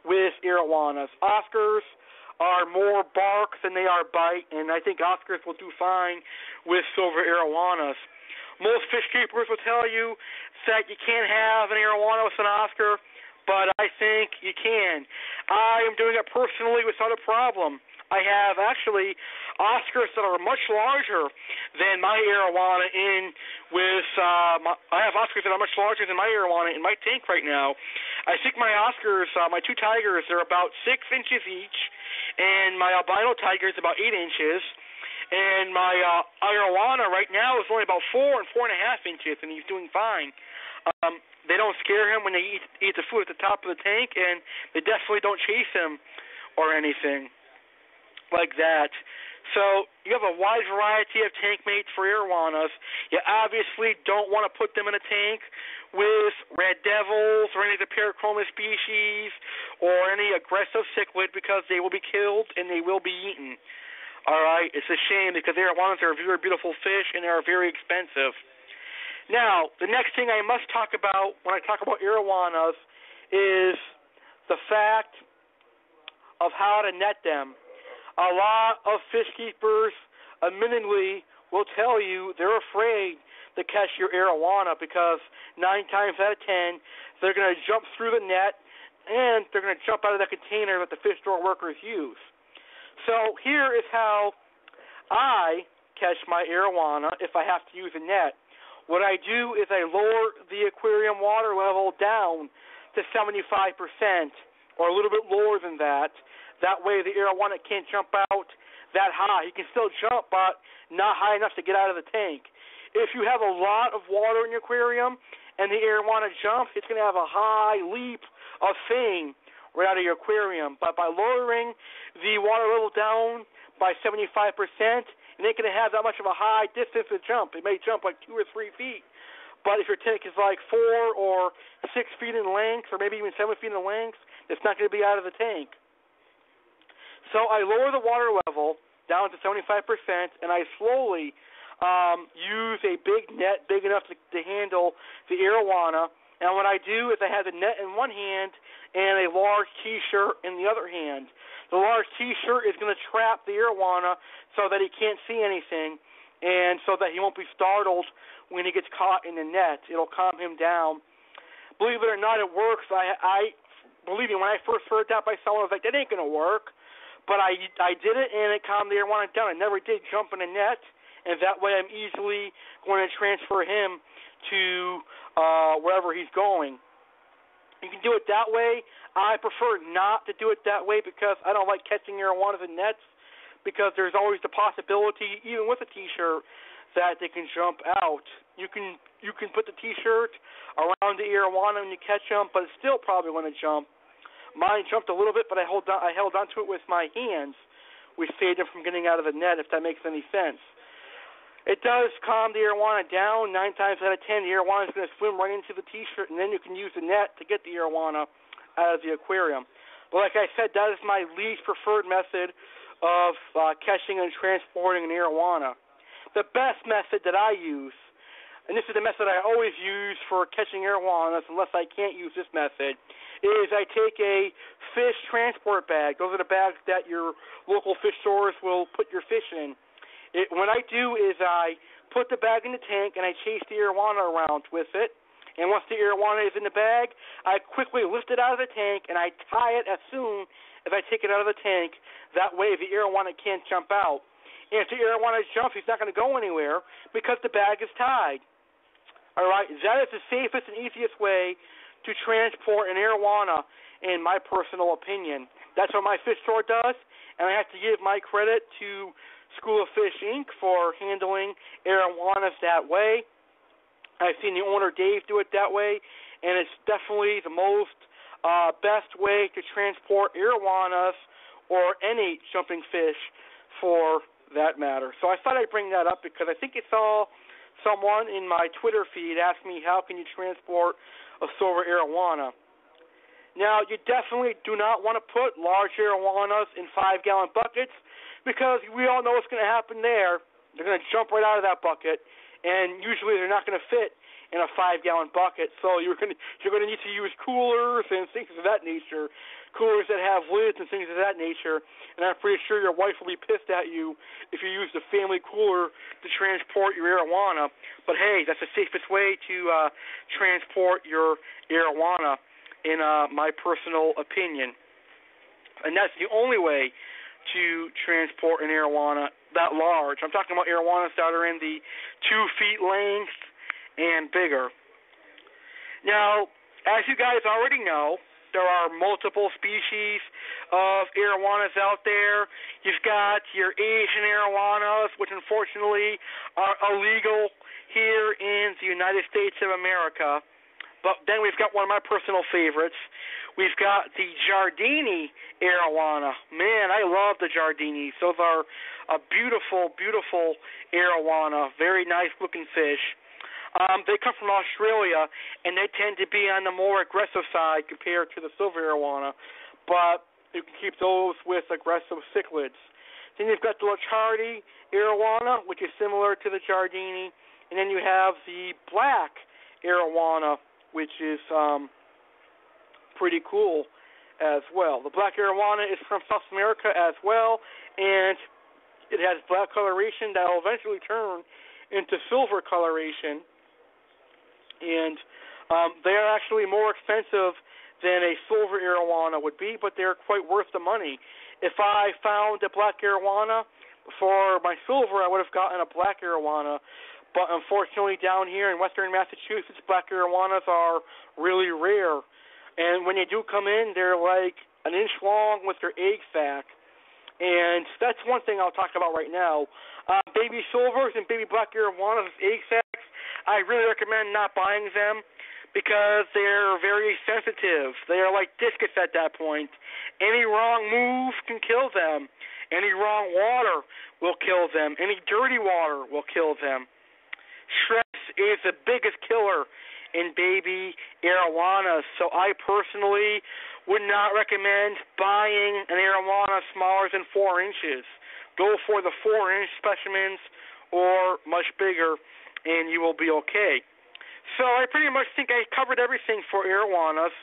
with arowanas. Oscars are more bark than they are bite, and I think Oscars will do fine with silver arowanas. Most fish keepers will tell you that you can't have an arowana with an Oscar, but I think you can. I am doing it personally without a problem. I have actually Oscars that are much larger than my arowana I have Oscars that are much larger than my arowana in my tank right now. I think my Oscars, my two tigers, they're about 6 inches each, and my albino tiger is about 8 inches, and my arowana right now is only about 4 and 4.5 inches, and he's doing fine. They don't scare him when they eat the food at the top of the tank, and they definitely don't chase him or anything like that. So you have a wide variety of tank mates for arowanas. You obviously don't want to put them in a tank with red devils or any of the Parachroma species or any aggressive cichlid, because they will be killed and they will be eaten. All right, it's a shame because arowanas are very beautiful fish and they are very expensive. Now, the next thing I must talk about when I talk about arowanas is the fact of how to net them. A lot of fish keepers, admittedly, will tell you they're afraid to catch your arowana because 9 times out of 10, they're going to jump through the net and they're going to jump out of the container that the fish store workers use. So here is how I catch my arowana if I have to use a net. What I do is I lower the aquarium water level down to 75% or a little bit lower than that. That way the arowana can't jump out that high. He can still jump, but not high enough to get out of the tank. If you have a lot of water in your aquarium and the arowana jumps, it's going to have a high leap of fame right out of your aquarium. But by lowering the water level down by 75%, it ain't going to have that much of a high distance to jump. It may jump like 2 or 3 feet. But if your tank is like 4 or 6 feet in length, or maybe even 7 feet in length, it's not going to be out of the tank. So I lower the water level down to 75%, and I slowly use a big net big enough to handle the arowana. And what I do is I have the net in one hand and a large T-shirt in the other hand. The large T-shirt is going to trap the arowana so that he can't see anything, and so that he won't be startled when he gets caught in the net. It'll calm him down. Believe it or not, it works. I believe me, when I first heard that by someone, I was like, that ain't going to work. But I did it, and it calmed the arowana down. I never did jump in the net, and that way I'm easily going to transfer him to wherever he's going. You can do it that way. I prefer not to do it that way because I don't like catching arowanas in nets, because there's always the possibility, even with a T-shirt, that they can jump out. You can put the T-shirt around the arowana when you catch them, but it's still probably going to jump. Mine jumped a little bit, but I held on to it with my hands, which saved him from getting out of the net, if that makes any sense. It does calm the arowana down. 9 times out of 10, the arowana is going to swim right into the T-shirt, and then you can use the net to get the arowana out of the aquarium. But like I said, that is my least preferred method of catching and transporting an arowana. The best method that I use, and this is the method I always use for catching arowanas unless I can't use this method, is I take a fish transport bag. Those are the bags that your local fish stores will put your fish in. What I do is I put the bag in the tank and I chase the arowana around with it. And once the arowana is in the bag, I quickly lift it out of the tank and I tie it as soon as I take it out of the tank. That way the arowana can't jump out. And if the arowana jumps, he's not going to go anywhere because the bag is tied. All right, that is the safest and easiest way to transport an arowana, in my personal opinion. That's what my fish store does, and I have to give my credit to School of Fish, Inc. for handling arowanas that way. I've seen the owner, Dave, do it that way, and it's definitely the most best way to transport arowanas or any jumping fish for that matter. So I thought I'd bring that up because I think I saw someone in my Twitter feed ask me, how can you transport a silver arowana? Now, you definitely do not want to put large arowanas in 5-gallon buckets because we all know what's going to happen there. They're going to jump right out of that bucket, and usually they're not going to fit in a 5-gallon bucket. So you're going to need to use coolers and things of that nature, coolers that have lids and things of that nature. And I'm pretty sure your wife will be pissed at you if you use the family cooler to transport your arowana. But hey, that's the safest way to transport your arowana, in my personal opinion. And that's the only way to transport an arowana that large. I'm talking about arowanas that are in the 2 feet length and bigger. Now, as you guys already know, there are multiple species of arowanas out there. You've got your Asian arowanas, which unfortunately are illegal here in the United States of America. But then we've got one of my personal favorites. We've got the Giardini arowana. Man, I love the Giardinis. Those are a beautiful, beautiful arowana. Very nice-looking fish. They come from Australia, and they tend to be on the more aggressive side compared to the silver arowana, but you can keep those with aggressive cichlids. Then you've got the Blochii arowana, which is similar to the Giardini, and then you have the black arowana, which is pretty cool as well. The black arowana is from South America as well, and it has black coloration that will eventually turn into silver coloration. And they are actually more expensive than a silver arowana would be, but they're quite worth the money. If I found a black arowana for my silver, I would have gotten a black arowana. But unfortunately, down here in western Massachusetts, black arowanas are really rare. And when they do come in, they're like an inch long with their egg sac. And that's one thing I'll talk about right now. Baby silvers and baby black arowanas with egg sacs, I really recommend not buying them because they're very sensitive. They are like discus at that point. Any wrong move can kill them. Any wrong water will kill them. Any dirty water will kill them. Stress is the biggest killer in baby arowanas, so I personally would not recommend buying an arowana smaller than 4 inches. Go for the 4-inch specimens or much bigger, and you will be okay. So I pretty much think I covered everything for arowanas.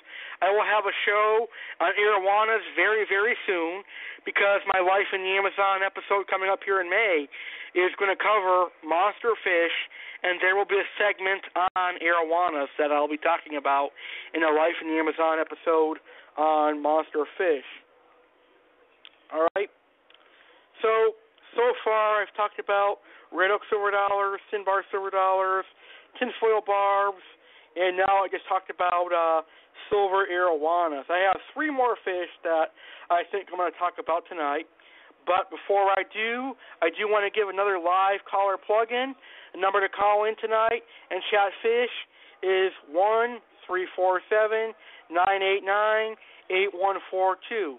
I will have a show on arowanas very, very soon because my Life in the Amazon episode coming up here in May is going to cover monster fish, and there will be a segment on arowanas that I'll be talking about in a Life in the Amazon episode on monster fish. All right. So far I've talked about Redhook silverdollars, Thinbar silverdollars, Tinfoil barbs, and now I just talked about silver arowanas. I have 3 more fish that I think I'm going to talk about tonight. But before I do want to give another live caller plug-in. The number to call in tonight and chat fish is 1-347-989-8142.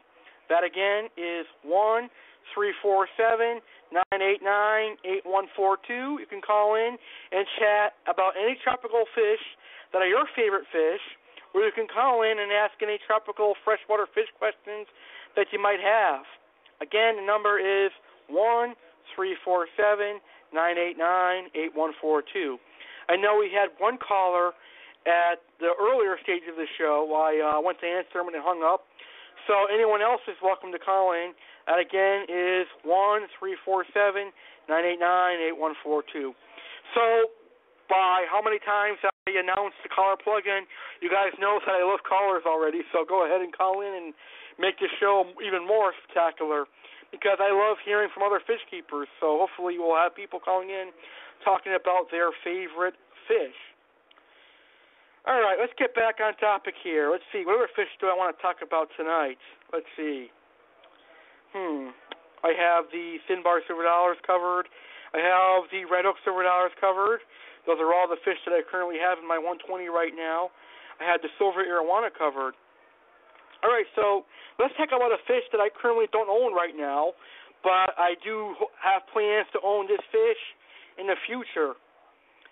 That again is 1-347-989-8142. You can call in and chat about any tropical fish that are your favorite fish, or you can call in and ask any tropical freshwater fish questions that you might have. Again, the number is 1-347-989-8142. I know we had one caller at the earlier stage of the show. I went to answer him and it hung up. So anyone else is welcome to call in. That again is 1-347-989-8142. So by how many times I announced the caller plug-in, you guys know that I love callers already, so go ahead and call in and make this show even more spectacular because I love hearing from other fish keepers. So hopefully we'll have people calling in talking about their favorite fish. All right, let's get back on topic here. Let's see, what other fish do I want to talk about tonight? Let's see. I have the Thinbar silverdollars covered. I have the Redhook silverdollars covered. Those are all the fish that I currently have in my 120 right now. I had the silver arowana covered. All right, so let's talk about a fish that I currently don't own right now, but I do have plans to own this fish in the future,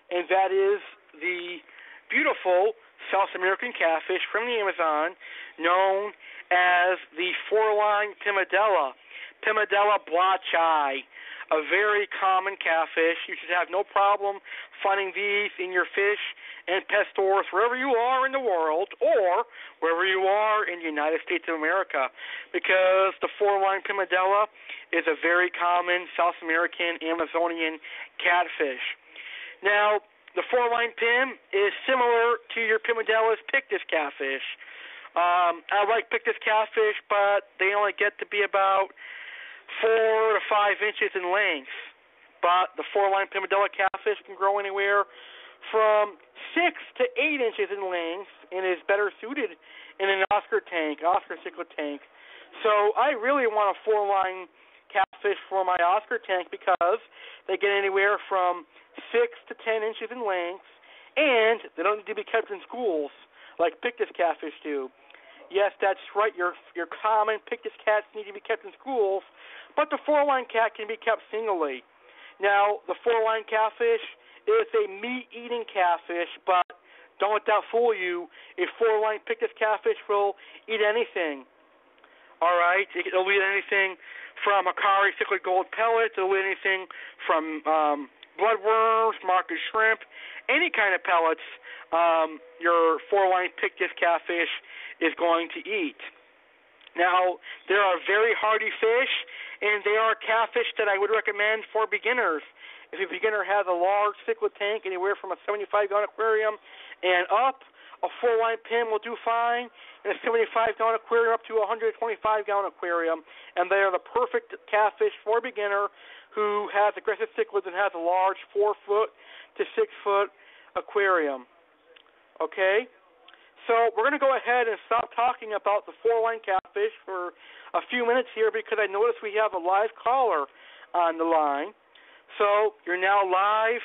and that is the beautiful South American catfish from the Amazon known as the 4-line Pimedulla, Pimedulla Blochii, a very common catfish. You should have no problem finding these in your fish and pet stores wherever you are in the world or wherever you are in the United States of America, because the 4-line Pimedulla is a very common South American Amazonian catfish. Now, the 4-line Pim is similar to your Pimedulla's Pictus catfish. I like Pictus catfish, but they only get to be about 4 to 5 inches in length. But the 4-line Pimedulla catfish can grow anywhere from 6 to 8 inches in length and is better suited in an Oscar cichlid tank. So I really want a 4-line catfish for my Oscar tank because they get anywhere from 6 to 10 inches in length, and they don't need to be kept in schools like Pictus catfish do. Yes, that's right, your common Pictus cats need to be kept in schools, but the 4-line cat can be kept singly. Now, the 4-line catfish is a meat-eating catfish, but don't let that fool you. A 4-line Pictus catfish will eat anything. All right? It'll eat anything from Akari cichlid gold pellets. It'll eat anything from bloodworms, market shrimp, any kind of pellets your 4-line Pictus catfish is going to eat. Now, there are very hardy fish, and they are catfish that I would recommend for beginners. If a beginner has a large cichlid tank, anywhere from a 75-gallon aquarium and up, a 4-line Pim will do fine, and a 75-gallon aquarium up to a 125-gallon aquarium, and they are the perfect catfish for a beginner who has aggressive cichlids and has a large 4-foot to 6-foot aquarium. Okay? So we're going to go ahead and stop talking about the 4-line catfish for a few minutes here because I noticed we have a live caller on the line. So you're now live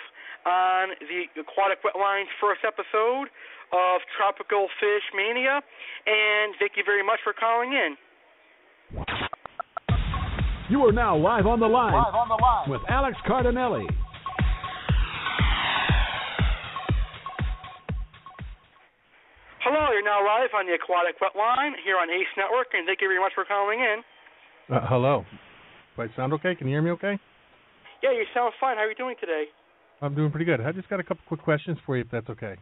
on the Aquatic Wetline's first episode of Tropical Fish Mania, and thank you very much for calling in. You are now live on the line with Alex Cardinelli. Hello, you're now live on the Aquatic Wetline here on A.C.E. Network, and thank you very much for calling in. Hello. Do I sound okay? Can you hear me okay? Yeah, you sound fine. How are you doing today? I'm doing pretty good. I just got a couple quick questions for you, if that's okay.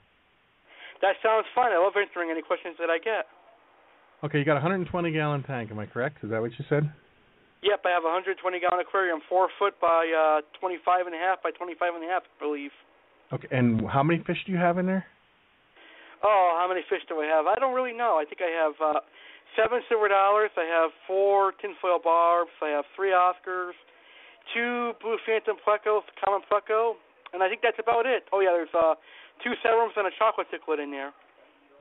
That sounds fine. I love answering any questions that I get. Okay, you got a 120-gallon tank, am I correct? Is that what you said? Yep, I have a 120-gallon aquarium, 4 foot by 25.5 by 25.5, I believe. Okay, and how many fish do you have in there? Oh, how many fish do I have? I don't really know. I think I have 7 Silverdollars. I have 4 Tinfoil Barbs. I have 3 Oscars, 2 Blue Phantom Plecos, common pleco, and I think that's about it. Oh, yeah, there's 2 Serums and a chocolate cichlid in there.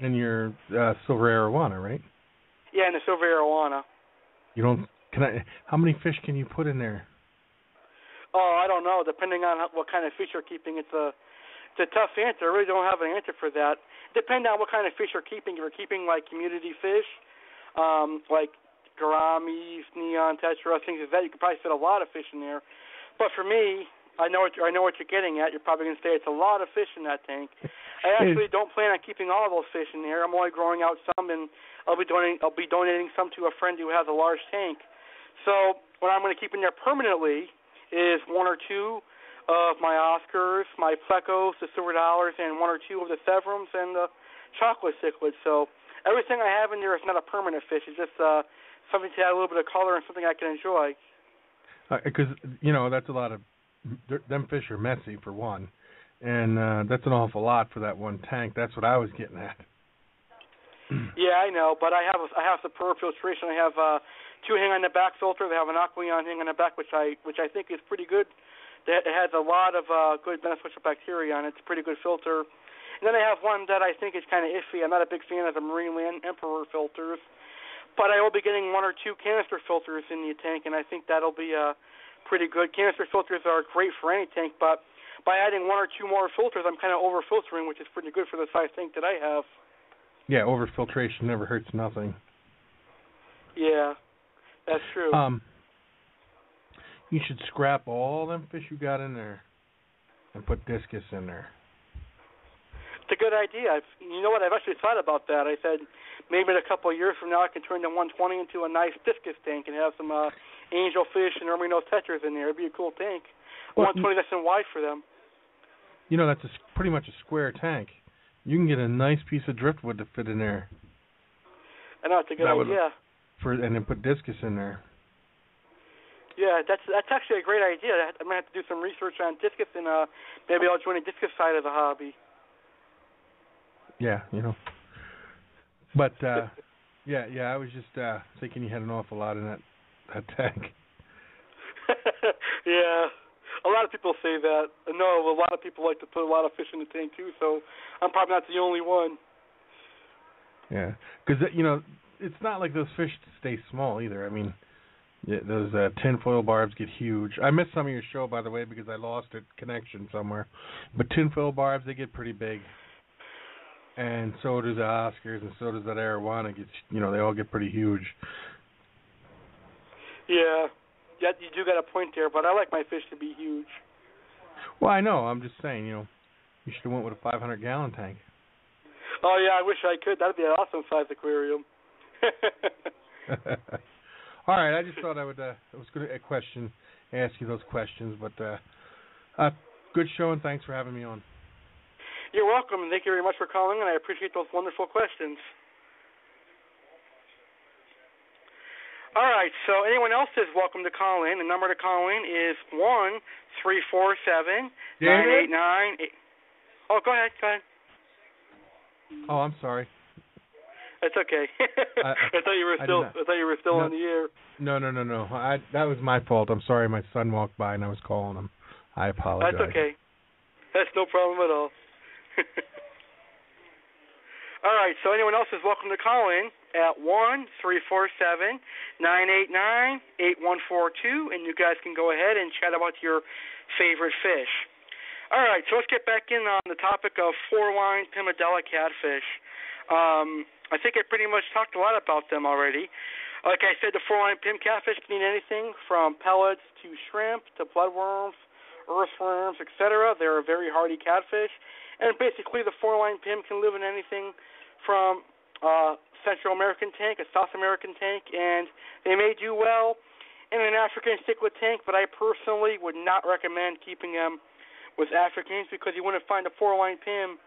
And your silver Arowana, right? Yeah, and the silver Arowana. You don't... How many fish can you put in there? Oh, I don't know. Depending on what kind of fish you're keeping, it's a tough answer. I really don't have an answer for that. Depending on what kind of fish you're keeping. If you're keeping like community fish, like gouramis, neon, tetra, things like that, you could probably fit a lot of fish in there. But for me, I know what you're getting at. You're probably going to say it's a lot of fish in that tank. I actually don't plan on keeping all those fish in there. I'm only growing out some, and I'll be donating some to a friend who has a large tank. So what I'm going to keep in there permanently is 1 or 2 of my Oscars, my Plecos, the Silverdollars, and 1 or 2 of the Severums and the chocolate cichlids. So everything I have in there is not a permanent fish. It's just something to add a little bit of color and something I can enjoy. Because, that's a lot of... Them fish are messy, for one. And that's an awful lot for that one tank. That's what I was getting at. Yeah, I know, but I have superb filtration. I have 2 hang on the back filters. I have an Aquarium hang on the back, which I think is pretty good. It has a lot of good beneficial bacteria on it. It's a pretty good filter. And then I have one that I think is kind of iffy. I'm not a big fan of the Marine Land Emperor filters, but I will be getting 1 or 2 canister filters in the tank, and I think that'll be pretty good. Canister filters are great for any tank, but by adding 1 or 2 more filters, I'm kind of over-filtering, which is pretty good for the size tank that I have. Yeah, over-filtration never hurts nothing. Yeah, that's true. You should scrap all them fish you got in there and put discus in there. It's a good idea. You know what? I've actually thought about that. I said maybe in a couple of years from now I can turn the 120 into a nice discus tank and have some angelfish and Erminos tetras in there. It'd be a cool tank. Well, 120 that's in wide for them. That's pretty much a square tank. You can get a nice piece of driftwood to fit in there. I know, it's a good idea. And then put discus in there. Yeah, that's actually a great idea. I'm going to have to do some research on discus, and maybe I'll join the discus side of the hobby. Yeah, But, I was just thinking you had an awful lot in that tank. Yeah, a lot of people say that. I know a lot of people like to put a lot of fish in the tank, too, so I'm probably not the only one. Yeah, because, it's not like those fish stay small either. I mean... Yeah, those tinfoil barbs get huge. I missed some of your show, by the way, because I lost a connection somewhere. But tinfoil barbs, they get pretty big. And so do the Oscars, and so does that Arowana. They all get pretty huge. Yeah, you do got a point there, but I like my fish to be huge. Well, I know. I'm just saying, you should have went with a 500-gallon tank. Oh, yeah, I wish I could. That'd be an awesome size aquarium. All right, I just thought I was going to ask you those questions, but good show, and thanks for having me on. You're welcome, and thank you very much for calling, and I appreciate those wonderful questions. All right, so anyone else is welcome to call in. The number to call in is 1-347-989. Oh, go ahead. Oh, I'm sorry. That's okay. I thought you were still on the air. No. That was my fault. I'm sorry. My son walked by and I was calling him. I apologize. That's okay. That's no problem at all. All right, so anyone else is welcome to call in at 1-347-989-8142, and you guys can go ahead and chat about your favorite fish. All right, so let's get back in on the topic of four-line Pimedulla catfish. I think I pretty much talked a lot about them already. Like I said, the four-line Pim catfish can eat anything from pellets to shrimp to bloodworms, earthworms, etc. They're a very hardy catfish. And basically, the four-line Pim can live in anything from Central American tank, a South American tank, and they may do well in an African cichlid tank, but I personally would not recommend keeping them with Africans because you wouldn't find a four-line Pim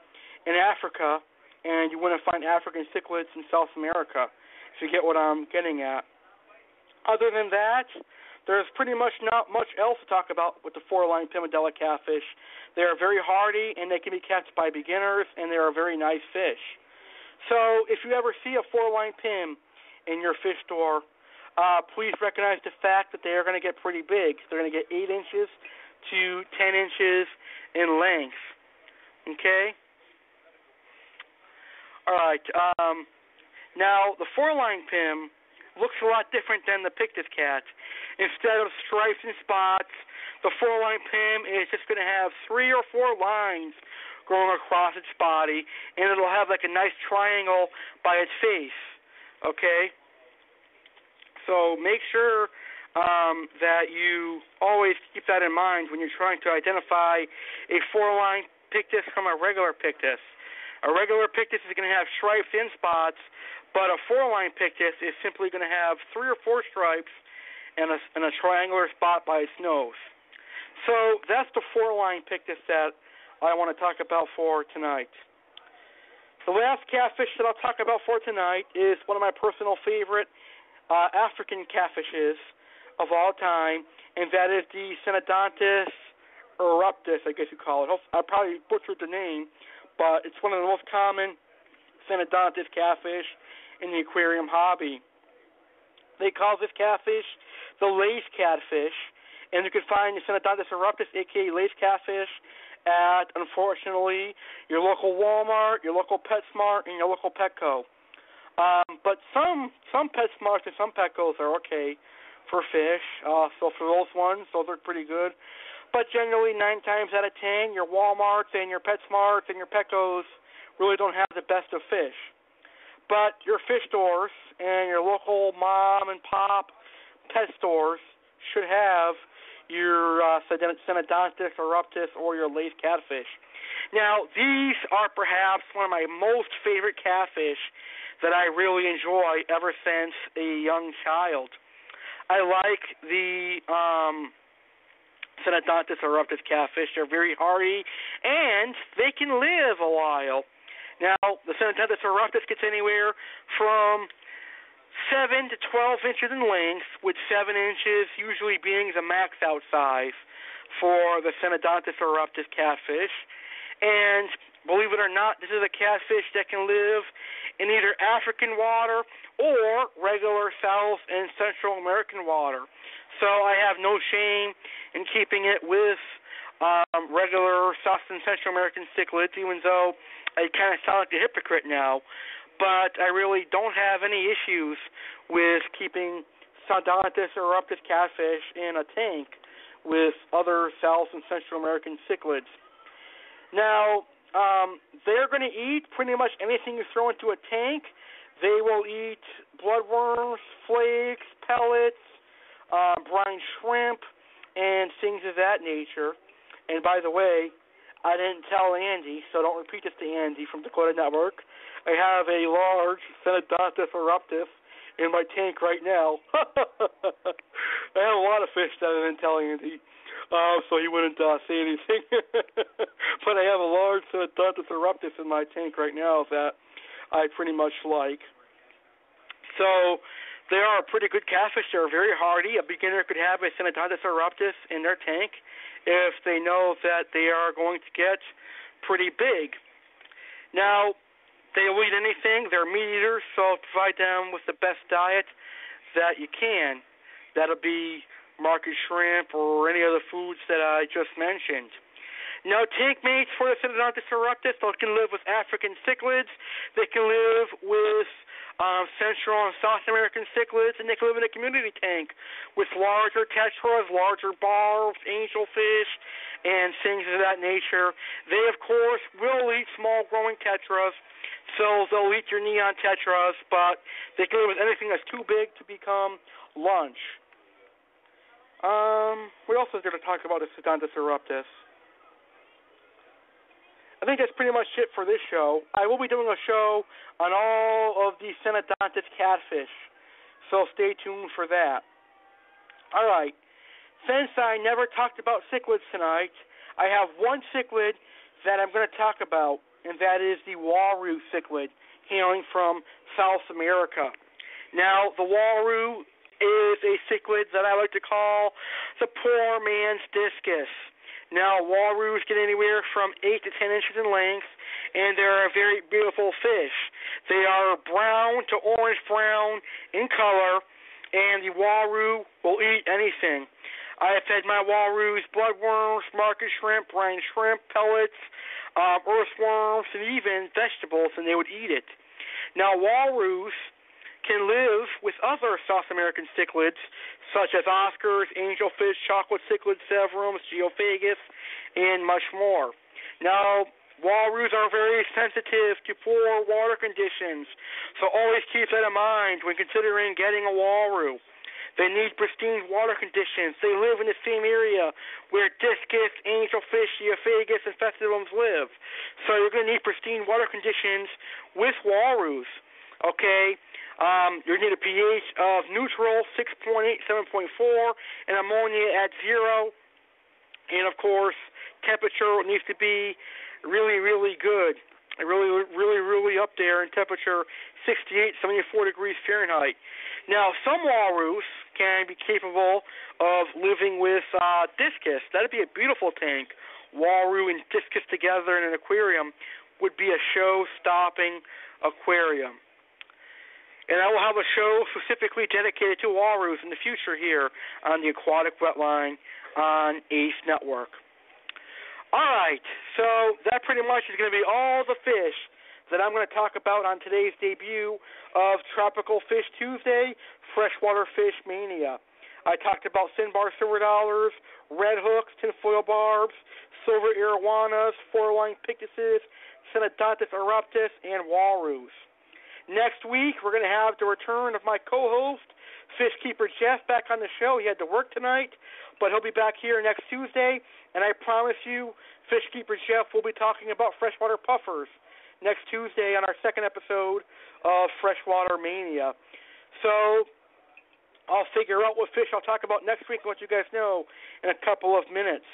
in Africa, and you wouldn't find African cichlids in South America, if you get what I'm getting at. Other than that, there's pretty much not much else to talk about with the four-line Pimedulla catfish. They are very hardy, and they can be catched by beginners, and they are a very nice fish. So if you ever see a four-line Pim in your fish store, please recognize the fact that they are going to get pretty big. They're going to get 8 inches to 10 inches in length. Okay? All right. Now, the four-line Pim looks a lot different than the Pictus cat. Instead of stripes and spots, the four-line Pim is just going to have 3 or 4 lines going across its body, and it'll have like a nice triangle by its face. Okay? So make sure that you always keep that in mind when you're trying to identify a four-line Pictus from a regular Pictus. A regular Pictus is going to have stripes and spots, but a four-line Pictus is simply going to have 3 or 4 stripes and a triangular spot by its nose. So that's the four-line Pictus that I want to talk about for tonight. The last catfish that I'll talk about for tonight is one of my personal favorite African catfishes of all time, and that is the Synodontis eruptus, I guess you call it. I probably butchered the name, but it's one of the most common Synodontis catfish in the aquarium hobby. They call this catfish the lace catfish, and you can find the Synodontis eruptus, a.k.a. lace catfish, at, unfortunately, your local Walmart, your local PetSmart, and your local Petco. But some PetSmarts and some Petcos are okay for fish, so for those ones, those are pretty good. But generally, 9 times out of 10, your Walmarts and your PetSmarts and your Petcos really don't have the best of fish. But your fish stores and your local mom and pop pet stores should have your Synodontis eruptus or your lace catfish. Now, these are perhaps one of my most favorite catfish that I really enjoy ever since a young child. I like the Synodontis eruptus catfish. They're very hardy, and they can live a while. Now, the Synodontis eruptus gets anywhere from 7 to 12 inches in length, with 7 inches usually being the max out size for the Synodontis eruptus catfish. And believe it or not, this is a catfish that can live in either African water or regular South and Central American water. So I have no shame in keeping it with regular South and Central American cichlids, even though I kind of sound like a hypocrite now. But I really don't have any issues with keeping Synodontis eruptus catfish in a tank with other South and Central American cichlids. Now, they're going to eat pretty much anything you throw into a tank. They will eat bloodworms, flakes, pellets, brine shrimp, and things of that nature. And by the way, I didn't tell Andy, so don't repeat this to Andy from Dakota Network. I have a large Synodontis eruptus in my tank right now. I have a lot of fish that I didn't tell Andy, so he wouldn't say anything. But I have a large Synodontis eruptus in my tank right now that I pretty much like. So they are a pretty good catfish. They're very hardy. A beginner could have a Synodontis eruptus in their tank if they know that they are going to get pretty big. Now, they will eat anything. They're meat eaters, so provide them with the best diet that you can. That'll be market shrimp or any other foods that I just mentioned. Now, tank mates for the Silverdollar eruptus, they can live with African cichlids, they can live with Central and South American cichlids, and they can live in a community tank with larger tetras, larger barbs, angelfish, and things of that nature. They, of course, will eat small growing tetras, so they'll eat your neon tetras, but they can live with anything that's too big to become lunch. What else is there to talk about the Silverdollar eruptus? I think that's pretty much it for this show. I will be doing a show on all of the Synodontis catfish, so stay tuned for that. All right. Since I never talked about cichlids tonight, I have one cichlid that I'm going to talk about, and that is the Waru cichlid, hailing from South America. Now, the Waru is a cichlid that I like to call the poor man's discus. Now, Warus get anywhere from 8 to 10 inches in length, and they're a very beautiful fish. They are brown to orange-brown in color, and the Waru will eat anything. I have fed my Warus bloodworms, market shrimp, brine shrimp, pellets, earthworms, and even vegetables, and they would eat it. Now, Warus can live with other South American cichlids, such as Oscars, angelfish, chocolate cichlids, severums, geophagus, and much more. Now, Warus are very sensitive to poor water conditions, so always keep that in mind when considering getting a Waru. They need pristine water conditions. They live in the same area where discus, angelfish, geophagus, and festivums live. So you're going to need pristine water conditions with Warus. Okay? You need a pH of neutral, 6.8, 7.4, and ammonia at 0. And, of course, temperature needs to be really, really good. Really up there in temperature, 68, 74 degrees Fahrenheit. Now, some Warus can be capable of living with discus. That would be a beautiful tank. Waru and discus together in an aquarium would be a show-stopping aquarium. And I will have a show specifically dedicated to Warus in the future here on the Aquatic Wetline on A.C.E Network. All right, so that pretty much is going to be all the fish that I'm going to talk about on today's debut of Tropical Fish Tuesday, Freshwater Fish Mania. I talked about Thinbar Silverdollars, Redhooks, Tinfoil Barbs, Silver Arowanas, four-line pictuses, Synodontis eruptus, and Warus. Next week, we're going to have the return of my co-host, Fishkeeper Jeff, back on the show. He had to work tonight, but he'll be back here next Tuesday, and I promise you, Fishkeeper Jeff will be talking about freshwater puffers next Tuesday on our second episode of Freshwater Mania. So I'll figure out what fish I'll talk about next week and let you guys know in a couple of minutes.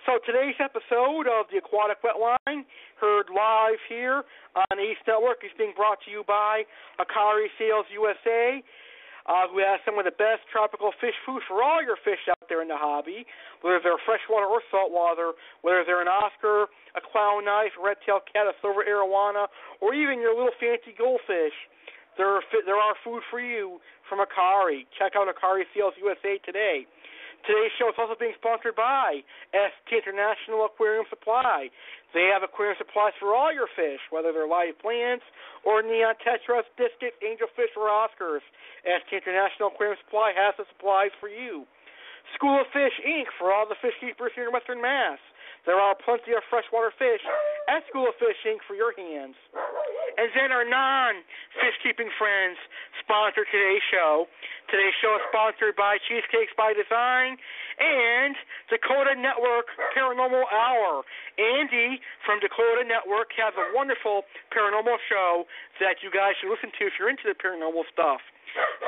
So today's episode of the Aquatic Wetline, heard live here on A.C.E Network, is being brought to you by Aquarium Sales USA, who has some of the best tropical fish food for all your fish out there in the hobby, whether they're freshwater or saltwater, whether they're an Oscar, a clown knife, a red-tailed cat, a silver arowana, or even your little fancy goldfish. There are food for you from Aquarium. Check out Aquarium Sales USA today. Today's show is also being sponsored by S.T. International Aquarium Supply. They have aquarium supplies for all your fish, whether they're live plants or neon tetras, discus, angelfish, or Oscars. S.T. International Aquarium Supply has the supplies for you. School of Fish, Inc. for all the fish keepers here in Western Mass. There are plenty of freshwater fish at School of Fish, Inc. for your hands. And then our non-fish-keeping friends sponsor today's show. Today's show is sponsored by Cheesecakes by Design and Dakota Network Paranormal Hour. Andy from Dakota Network has a wonderful paranormal show that you guys should listen to if you're into the paranormal stuff.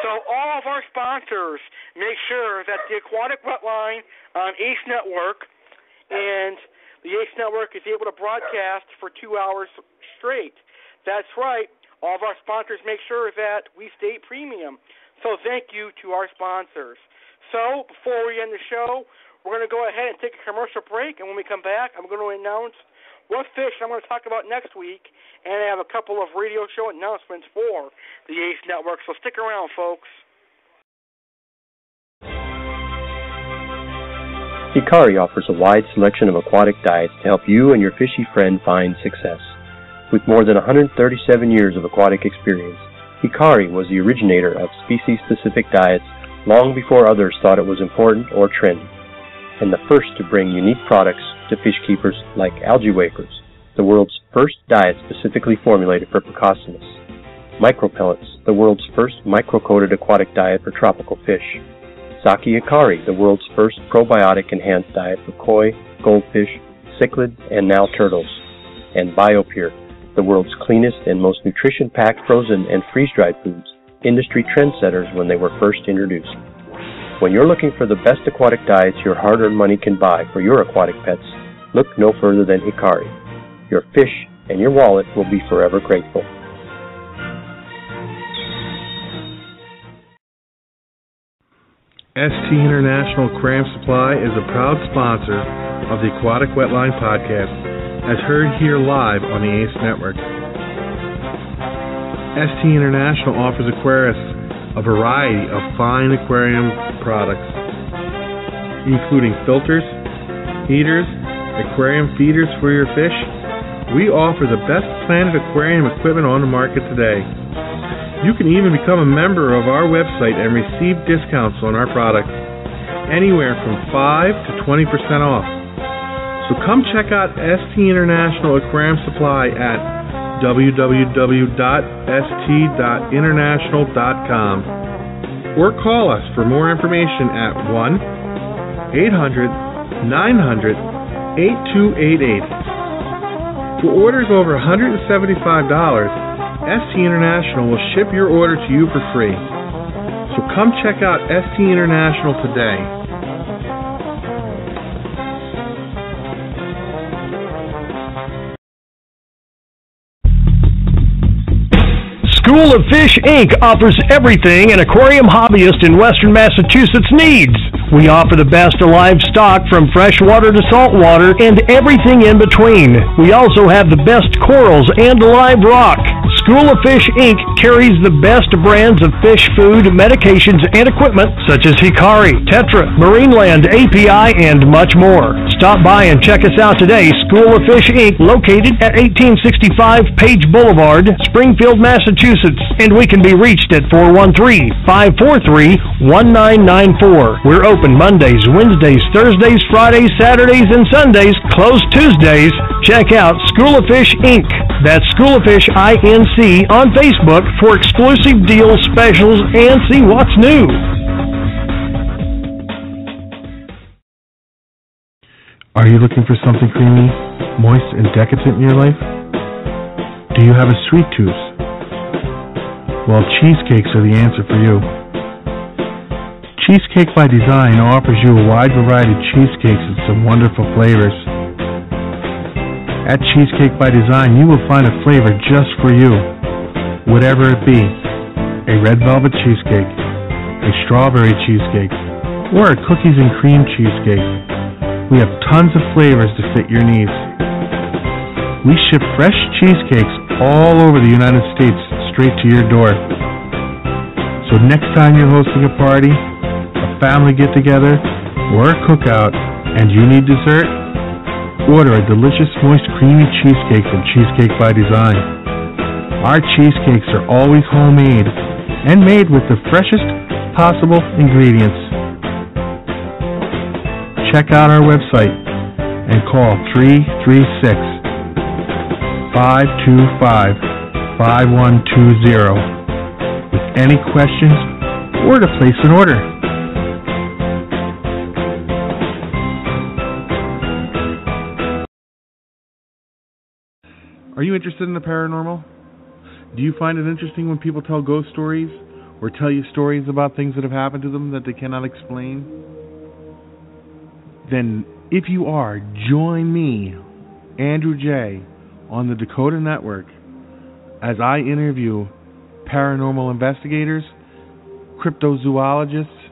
So all of our sponsors make sure that the Aquatic Wetline on A.C.E Network and the A.C.E Network is able to broadcast for 2 hours straight. That's right. All of our sponsors make sure that we stay premium. So thank you to our sponsors. So before we end the show, we're going to go ahead and take a commercial break, and when we come back, I'm going to announce what fish I'm going to talk about next week, and I have a couple of radio show announcements for the A.C.E Network. So stick around, folks. Hikari offers a wide selection of aquatic diets to help you and your fishy friend find success. With more than 137 years of aquatic experience, Hikari was the originator of species-specific diets long before others thought it was important or trendy, and the first to bring unique products to fish keepers like Algae Wafers, the world's first diet specifically formulated for Pocossinus, Micropellets, the world's first micro-coated aquatic diet for tropical fish, Saki Hikari, the world's first probiotic-enhanced diet for koi, goldfish, cichlids, and now turtles, and BioPure, the world's cleanest and most nutrition-packed frozen and freeze-dried foods, industry trendsetters when they were first introduced. When you're looking for the best aquatic diets your hard-earned money can buy for your aquatic pets, look no further than Hikari. Your fish and your wallet will be forever grateful. ST International Aquarium Supply is a proud sponsor of the Aquatic Wetline podcast, as heard here live on the ACE Network. ST International offers aquarists a variety of fine aquarium products, including filters, heaters, aquarium feeders for your fish. We offer the best Planet aquarium equipment on the market today. You can even become a member of our website and receive discounts on our products, anywhere from 5 to 20% off. So come check out ST International Aquarium Supply at www.st.international.com or call us for more information at 1-800-900-8288. For orders over $175, ST International will ship your order to you for free. So come check out ST International today. School of Fish, Inc. offers everything an aquarium hobbyist in Western Massachusetts needs. We offer the best of livestock from freshwater to saltwater and everything in between. We also have the best corals and live rock. School of Fish, Inc. carries the best brands of fish food, medications, and equipment such as Hikari, Tetra, Marineland, API, and much more. Stop by and check us out today. School of Fish, Inc., located at 1865 Page Boulevard, Springfield, Massachusetts, and we can be reached at 413-543-1994. We're open Mondays, Wednesdays, Thursdays, Fridays, Saturdays, and Sundays, closed Tuesdays. Check out School of Fish, Inc. That's School of Fish, INC, on Facebook for exclusive deals, specials, and see what's new. Are you looking for something creamy, moist, and decadent in your life? Do you have a sweet tooth? Well, cheesecakes are the answer for you. Cheesecake by Design offers you a wide variety of cheesecakes and some wonderful flavors. At Cheesecake by Design, you will find a flavor just for you, whatever it be. A red velvet cheesecake, a strawberry cheesecake, or a cookies and cream cheesecake. We have tons of flavors to fit your needs. We ship fresh cheesecakes all over the United States straight to your door. So next time you're hosting a party, a family get-together, or a cookout, and you need dessert, order a delicious, moist, creamy cheesecake from Cheesecake by Design. Our cheesecakes are always homemade and made with the freshest possible ingredients. Check out our website and call 336-525-5120 with any questions or to place an order. Are you interested in the paranormal? Do you find it interesting when people tell ghost stories or tell you stories about things that have happened to them that they cannot explain? Then, if you are, join me, Andrew J., on the Dakota Network as I interview paranormal investigators, cryptozoologists,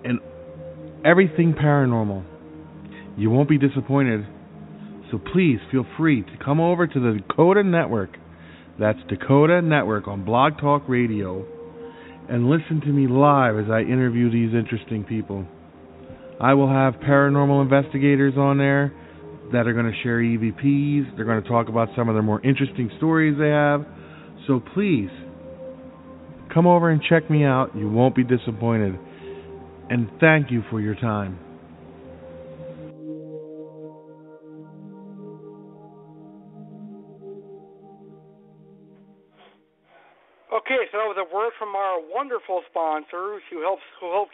and everything paranormal. You won't be disappointed. So please feel free to come over to the Dakota Network. That's Dakota Network on Blog Talk Radio, and listen to me live as I interview these interesting people. I will have paranormal investigators on there that are going to share EVPs. They're going to talk about some of their more interesting stories they have. So please, come over and check me out. You won't be disappointed. And thank you for your time. Okay, so that was a word from our wonderful sponsors who help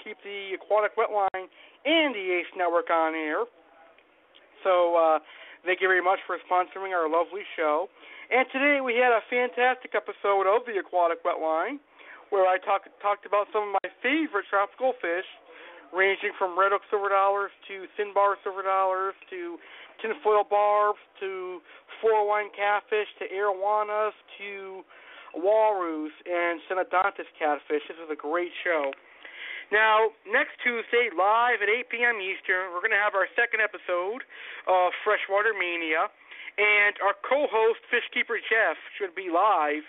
keep the Aquatic Wetline and the ACE Network on air. So thank you very much for sponsoring our lovely show. And today we had a fantastic episode of the Aquatic Wetline where I talked about some of my favorite tropical fish, ranging from Redhook silverdollars to Thinbar silverdollars to Tinfoil Barbs to 4-line catfish to Arowanas to walrus and Synodontis catfish. This was a great show. Now, next Tuesday, live at 8 p.m. Eastern, we're going to have our second episode of Freshwater Mania, and our co-host, Fishkeeper Jeff, should be live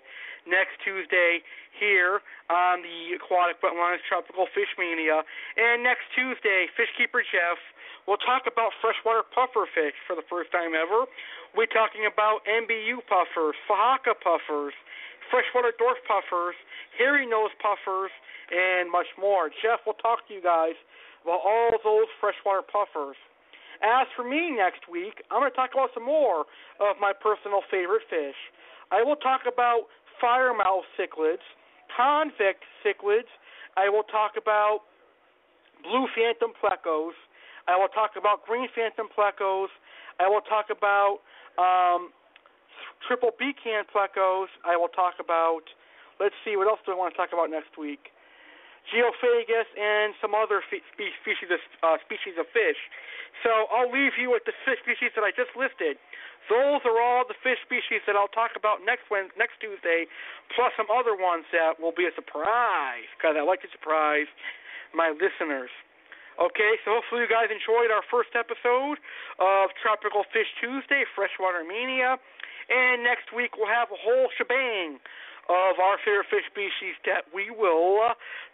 next Tuesday here on the Aquatic Wetline's Tropical Fish Mania. And next Tuesday, Fishkeeper Jeff will talk about freshwater puffer fish for the first time ever. We're talking about MBU puffers, Fahaka puffers, freshwater dwarf puffers, hairy nose puffers, and much more. Jeff will talk to you guys about all those freshwater puffers. As for me next week, I'm going to talk about some more of my personal favorite fish. I will talk about firemouth cichlids, convict cichlids. I will talk about blue phantom plecos. I will talk about green phantom plecos. I will talk about triple beakhan plecos. I will talk about, let's see, what else do I want to talk about next week? Geophagus and some other species of fish. So I'll leave you with the fish species that I just listed. Those are all the fish species that I'll talk about next Tuesday, plus some other ones that will be a surprise, because I like to surprise my listeners. Okay, so hopefully you guys enjoyed our first episode of Tropical Fish Tuesday, Freshwater Mania. And next week we'll have a whole shebang of our favorite fish species that we will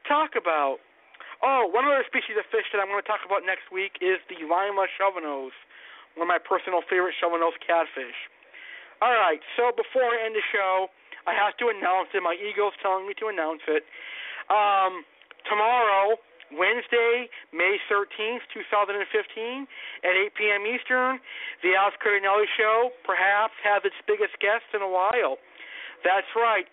talk about. Oh, one other species of fish that I'm going to talk about next week is the Lima shovelnose, one of my personal favorite shovelnose catfish. All right, so before I end the show, I have to announce it. My ego's telling me to announce it. Tomorrow, Wednesday, May 13th, 2015, at 8 p.m. Eastern, the Alex Cardinelli Show perhaps has its biggest guest in a while. That's right.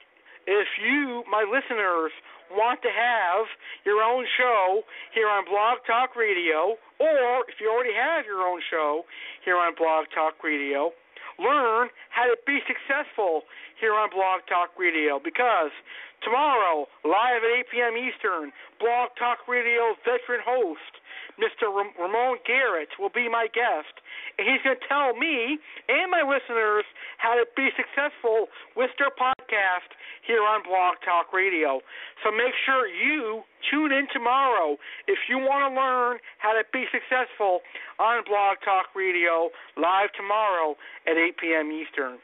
If you, my listeners, want to have your own show here on Blog Talk Radio, or if you already have your own show here on Blog Talk Radio, learn how to be successful here on Blog Talk Radio, because tomorrow, live at 8 p.m. Eastern, Blog Talk Radio's veteran host, Mr. Ramon Garrett, will be my guest, and he's going to tell me and my listeners how to be successful with their podcast here on Blog Talk Radio. So make sure you tune in tomorrow if you want to learn how to be successful on Blog Talk Radio, live tomorrow at 8 p.m. Eastern.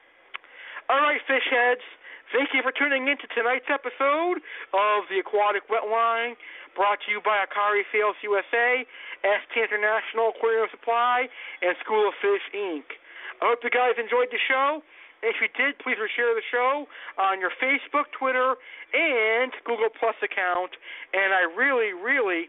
All right, fish heads. Thank you for tuning in to tonight's episode of the Aquatic Wetline, brought to you by Akari Sales USA, ST International Aquarium Supply, and School of Fish, Inc. I hope you guys enjoyed the show. If you did, please share the show on your Facebook, Twitter, and Google Plus account. And I really, really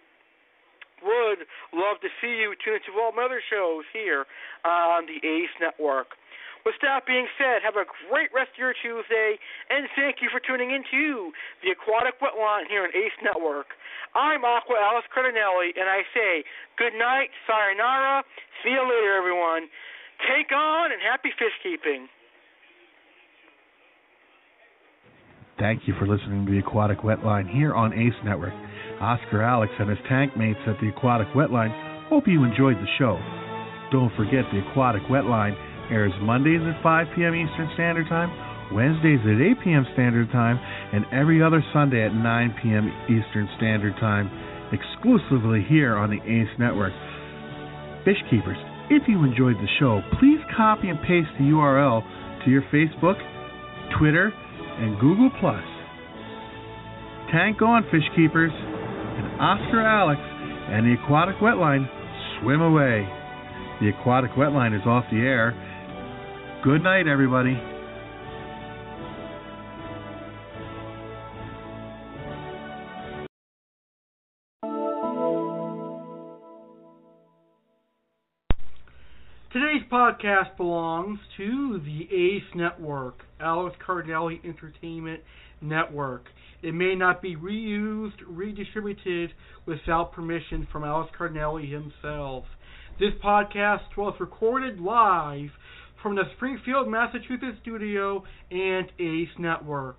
would love to see you tune into all my other shows here on the ACE Network. With that being said, have a great rest of your Tuesday, and thank you for tuning into the Aquatic Wetline here on ACE Network. I'm Aqua Alex Cardinelli, and I say good night, sayonara, see you later, everyone. Take on and happy fish keeping. Thank you for listening to the Aquatic Wetline here on ACE Network. Oscar Alex and his tank mates at the Aquatic Wetline hope you enjoyed the show. Don't forget the Aquatic Wetline airs Mondays at 5 p.m. Eastern Standard Time, Wednesdays at 8 p.m. Standard Time, and every other Sunday at 9 p.m. Eastern Standard Time, exclusively here on the ACE Network. Fish keepers, if you enjoyed the show, please copy and paste the URL to your Facebook, Twitter, and Google+. Tank on, fish keepers, and Oscar Alex and the Aquatic Wetline swim away. The Aquatic Wetline is off the air. Good night, everybody. Today's podcast belongs to the A.C.E. Network, Alex Cardinelli Entertainment Network. It may not be reused, redistributed without permission from Alex Cardinelli himself. This podcast was recorded live from the Springfield, Massachusetts studio and A.C.E. Network.